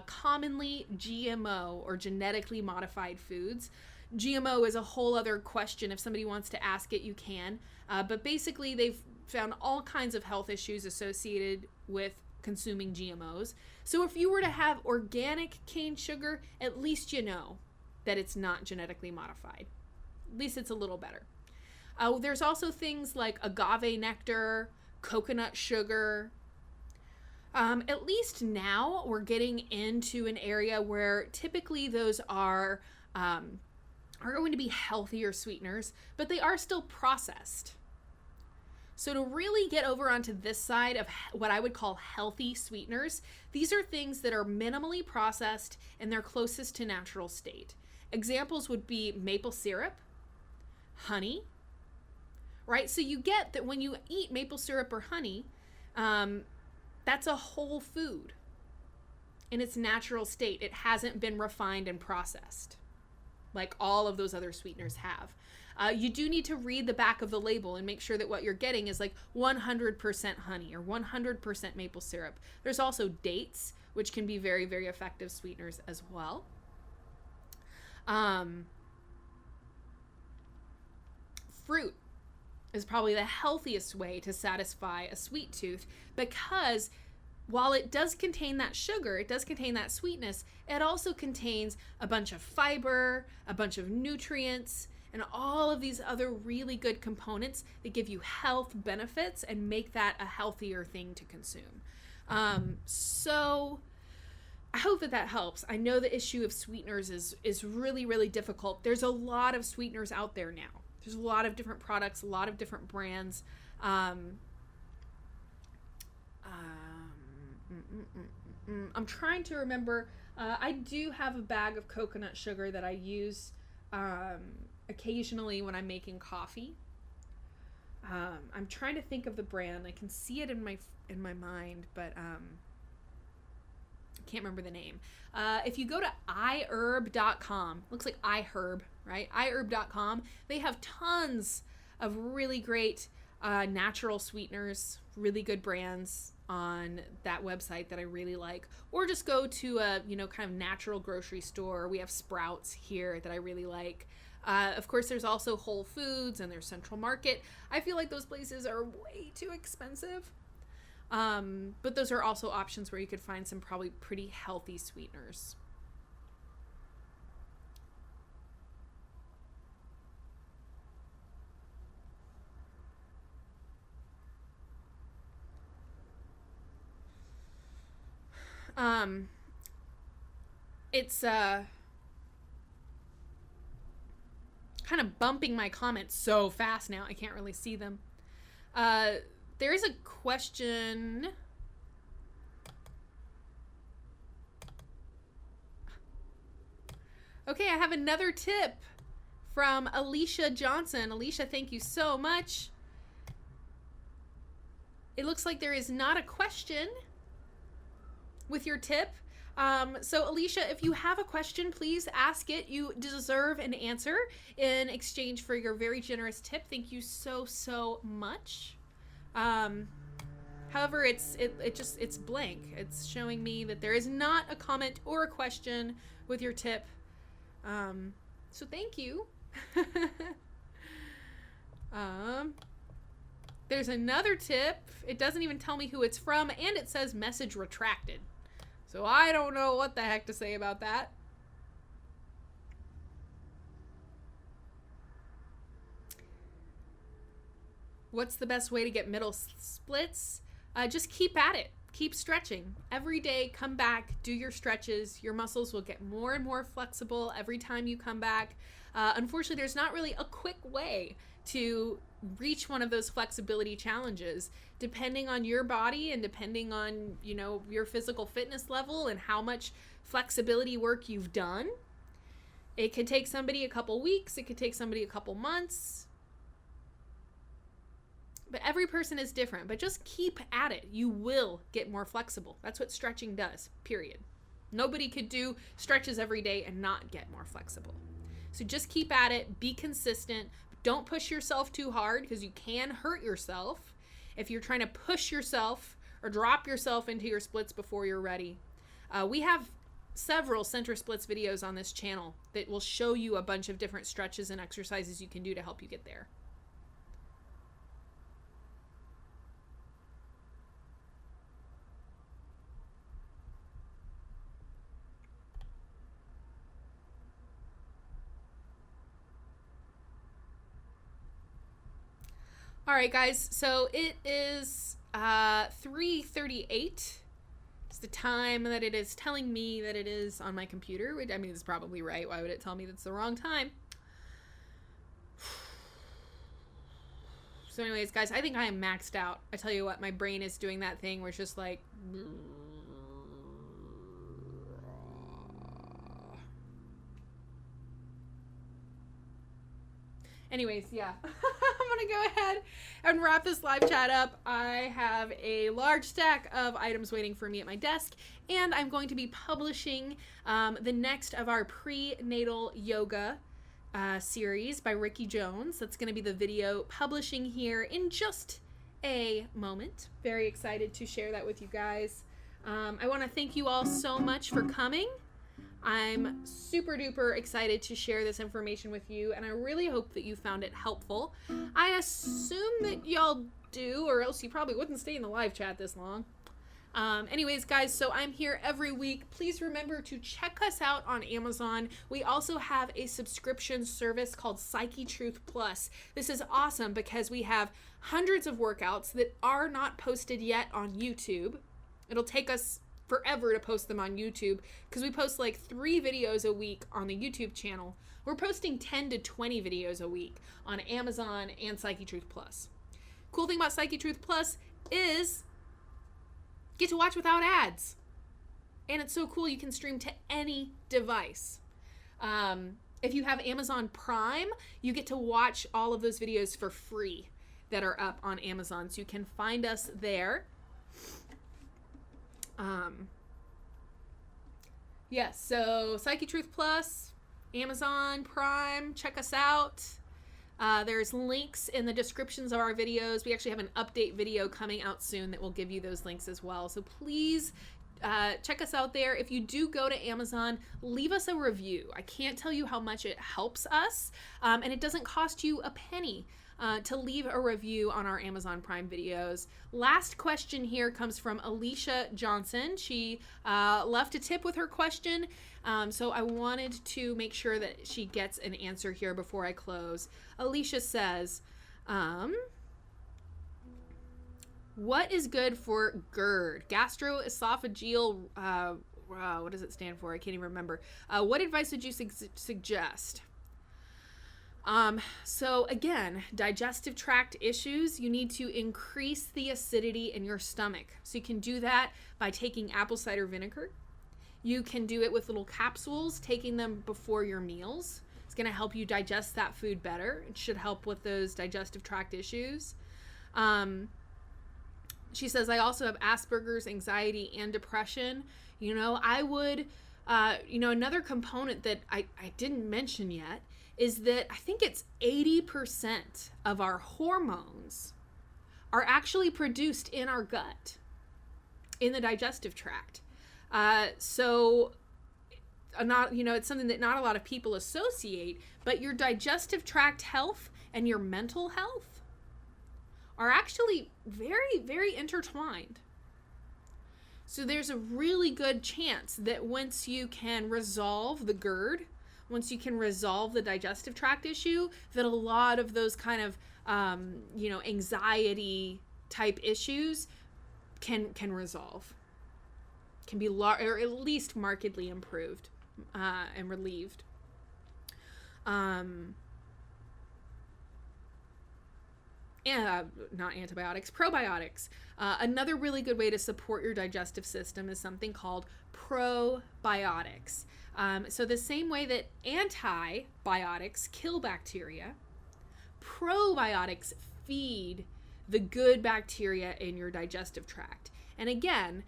commonly GMO or genetically modified foods. GMO is a whole other question. If somebody wants to ask it, you can. But basically, they've found all kinds of health issues associated with consuming GMOs. So if you were to have organic cane sugar, at least you know that it's not genetically modified. At least it's a little better. There's also things like agave nectar, coconut sugar. At least now we're getting into an area where typically those are going to be healthier sweeteners, but they are still processed. So to really get over onto this side of what I would call healthy sweeteners, these are things that are minimally processed and they're closest to natural state. Examples would be maple syrup, honey, right? So you get that when you eat maple syrup or honey, that's a whole food in its natural state. It hasn't been refined and processed like all of those other sweeteners have. You do need to read the back of the label and make sure that what you're getting is like 100% honey or 100% maple syrup. There's also dates, which can be very, very effective sweeteners as well. Fruit is probably the healthiest way to satisfy a sweet tooth, because while it does contain that sugar, it does contain that sweetness, it also contains a bunch of fiber, a bunch of nutrients, and all of these other really good components that give you health benefits and make that a healthier thing to consume. So I hope that helps. I know the issue of sweeteners is really, really difficult. There's a lot of sweeteners out there now. There's a lot of different products, a lot of different brands. I'm trying to remember. I do have a bag of coconut sugar that I use occasionally when I'm making coffee. I'm trying to think of the brand. I can see it in my mind, but I can't remember the name. If you go to iherb.com, looks like iherb, right? iherb.com, they have tons of really great natural sweeteners, really good brands on that website that I really like. Or just go to a kind of natural grocery store. We have Sprouts here that I really like. Of course, there's also Whole Foods and there's Central Market. I feel like those places are way too expensive. But those are also options where you could find some probably pretty healthy sweeteners. It's kind of bumping my comments so fast now I can't really see them. There is a question. Okay, I have another tip from Alicia Johnson. Alicia, thank you so much. It looks like there is not a question with your tip. So Alicia, if you have a question, please ask it. You deserve an answer in exchange for your very generous tip. Thank you so, so much. However, it's blank. It's showing me that there is not a comment or a question with your tip. So thank you. There's another tip. It doesn't even tell me who it's from, and it says message retracted. So I don't know what the heck to say about that. What's the best way to get middle splits? Just keep at it. Keep stretching. Every day, come back, do your stretches. Your muscles will get more and more flexible every time you come back. Unfortunately, there's not really a quick way to reach one of those flexibility challenges. Depending on your body and depending on, you know, your physical fitness level and how much flexibility work you've done, it could take somebody a couple weeks, it could take somebody a couple months. But every person is different, but just keep at it. You will get more flexible. That's what stretching does, period. Nobody could do stretches every day and not get more flexible. So just keep at it, be consistent. Don't push yourself too hard because you can hurt yourself if you're trying to push yourself or drop yourself into your splits before you're ready. We have several center splits videos on this channel that will show you a bunch of different stretches and exercises you can do to help you get there. All right, guys, so it is 3:38. It's the time that it is telling me that it is on my computer. I mean, it's probably right. Why would it tell me that's the wrong time? So anyways, guys, I think I am maxed out. I tell you what, my brain is doing that thing where it's just like... Anyways, yeah, I'm gonna go ahead and wrap this live chat up. I have a large stack of items waiting for me at my desk, and I'm going to be publishing the next of our prenatal yoga series by Ricky Jones. That's gonna be the video publishing here in just a moment. Very excited to share that with you guys. I wanna thank you all so much for coming. I'm super duper excited to share this information with you, and I really hope that you found it helpful. I assume that y'all do, or else you probably wouldn't stay in the live chat this long. Anyways, guys, so I'm here every week. Please remember to check us out on Amazon. We also have a subscription service called Psychetruth Plus. This is awesome because we have hundreds of workouts that are not posted yet on YouTube. It'll take us forever to post them on YouTube because we post like 3 videos a week on the YouTube channel. We're posting 10 to 20 videos a week on Amazon and Psychetruth Plus. Cool thing about Psychetruth Plus is you get to watch without ads. And it's so cool you can stream to any device. If you have Amazon Prime, you get to watch all of those videos for free that are up on Amazon. So you can find us there. Yes, so Psychetruth Plus, Amazon Prime, check us out. There's links in the descriptions of our videos. We actually have an update video coming out soon that will give you those links as well. So please check us out there. If you do go to Amazon, leave us a review. I can't tell you how much it helps us, and it doesn't cost you a penny to leave a review on our Amazon Prime videos. Last question here comes from Alicia Johnson. She left a tip with her question, so I wanted to make sure that she gets an answer here before I close. Alicia says, what is good for GERD? Gastroesophageal, what does it stand for? I can't even remember. What advice would you suggest? So again, digestive tract issues, you need to increase the acidity in your stomach. So you can do that by taking apple cider vinegar. You can do it with little capsules, taking them before your meals. It's going to help you digest that food better. It should help with those digestive tract issues. She says, I also have Asperger's, anxiety, and depression. I would, another component that I didn't mention yet is that I think it's 80% of our hormones are actually produced in our gut, in the digestive tract. So it's something that not a lot of people associate, but your digestive tract health and your mental health are actually very, very intertwined. So there's a really good chance that once you can resolve the GERD, once you can resolve the digestive tract issue, that a lot of those kind of, anxiety type issues can resolve, can be or at least markedly improved and relieved. Not antibiotics, probiotics. Another really good way to support your digestive system is something called probiotics. So the same way that antibiotics kill bacteria, probiotics feed the good bacteria in your digestive tract. And again,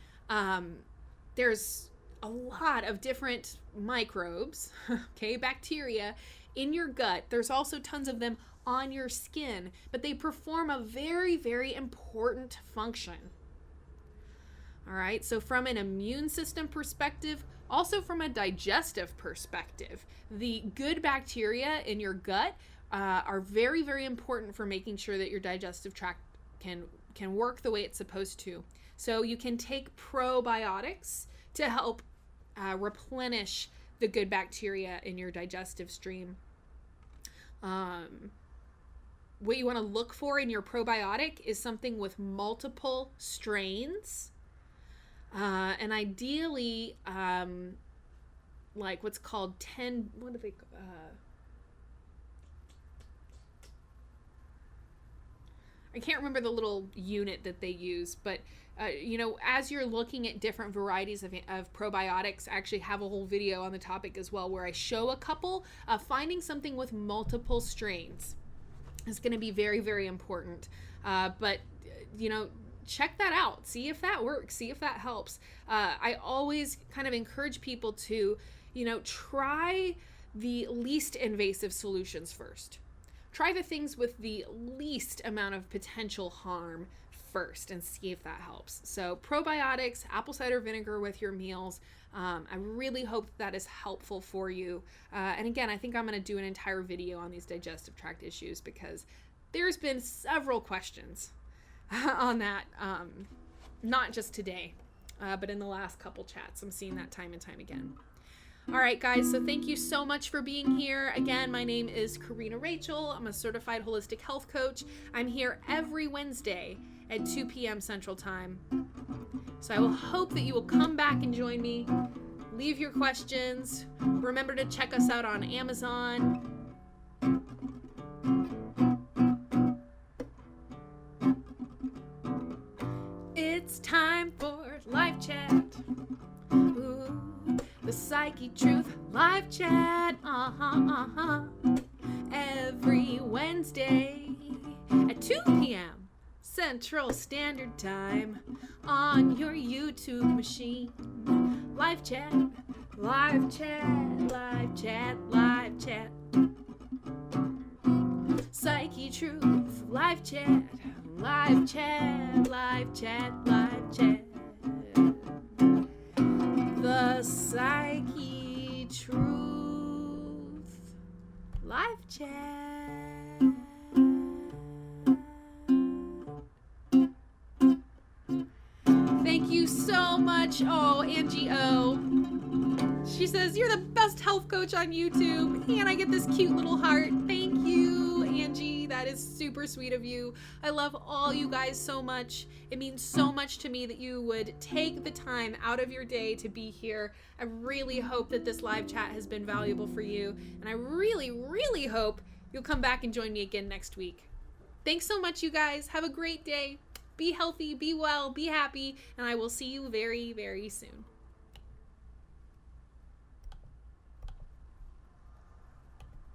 there's a lot of different microbes, bacteria in your gut. There's also tons of them on your skin, but they perform a very, very important function. All right, so from an immune system perspective, also from a digestive perspective, the good bacteria in your gut are very, very important for making sure that your digestive tract can work the way it's supposed to. So you can take probiotics to help replenish the good bacteria in your digestive stream. What you want to look for in your probiotic is something with multiple strains. And ideally, like what's called I can't remember the little unit that they use, but as you're looking at different varieties of probiotics, I actually have a whole video on the topic as well where I show a couple. Finding something with multiple strains is going to be very, very important. But check that out. See if that works. See if that helps. I always kind of encourage people to, try the least invasive solutions first. Try the things with the least amount of potential harm first and see if that helps. So probiotics, apple cider vinegar with your meals. I really hope that is helpful for you. And again, I think I'm going to do an entire video on these digestive tract issues because there's been several questions on that, not just today, but in the last couple chats. I'm seeing that time and time again. All right, guys, so thank you so much for being here. Again, my name is Corrina Rachel. I'm a certified holistic health coach. I'm here every Wednesday at 2 p.m. Central Time. So I will hope that you will come back and join me. Leave your questions. Remember to check us out on Amazon. It's time for live chat. Ooh, the Psychetruth live chat. Every Wednesday at 2 p.m. Central Standard Time on your YouTube machine. Live chat, live chat, live chat, live chat. Psychetruth live chat, live chat, live chat, live chat. The Psychetruth live chat. Thank you so much. Oh, Angie O. She says, you're the best health coach on YouTube. And I get this cute little heart. Thank you, Angie. That is super sweet of you. I love all you guys so much. It means so much to me that you would take the time out of your day to be here. I really hope that this live chat has been valuable for you. And I really, really hope you'll come back and join me again next week. Thanks so much, you guys. Have a great day. Be healthy, be well, be happy, and I will see you very, very soon.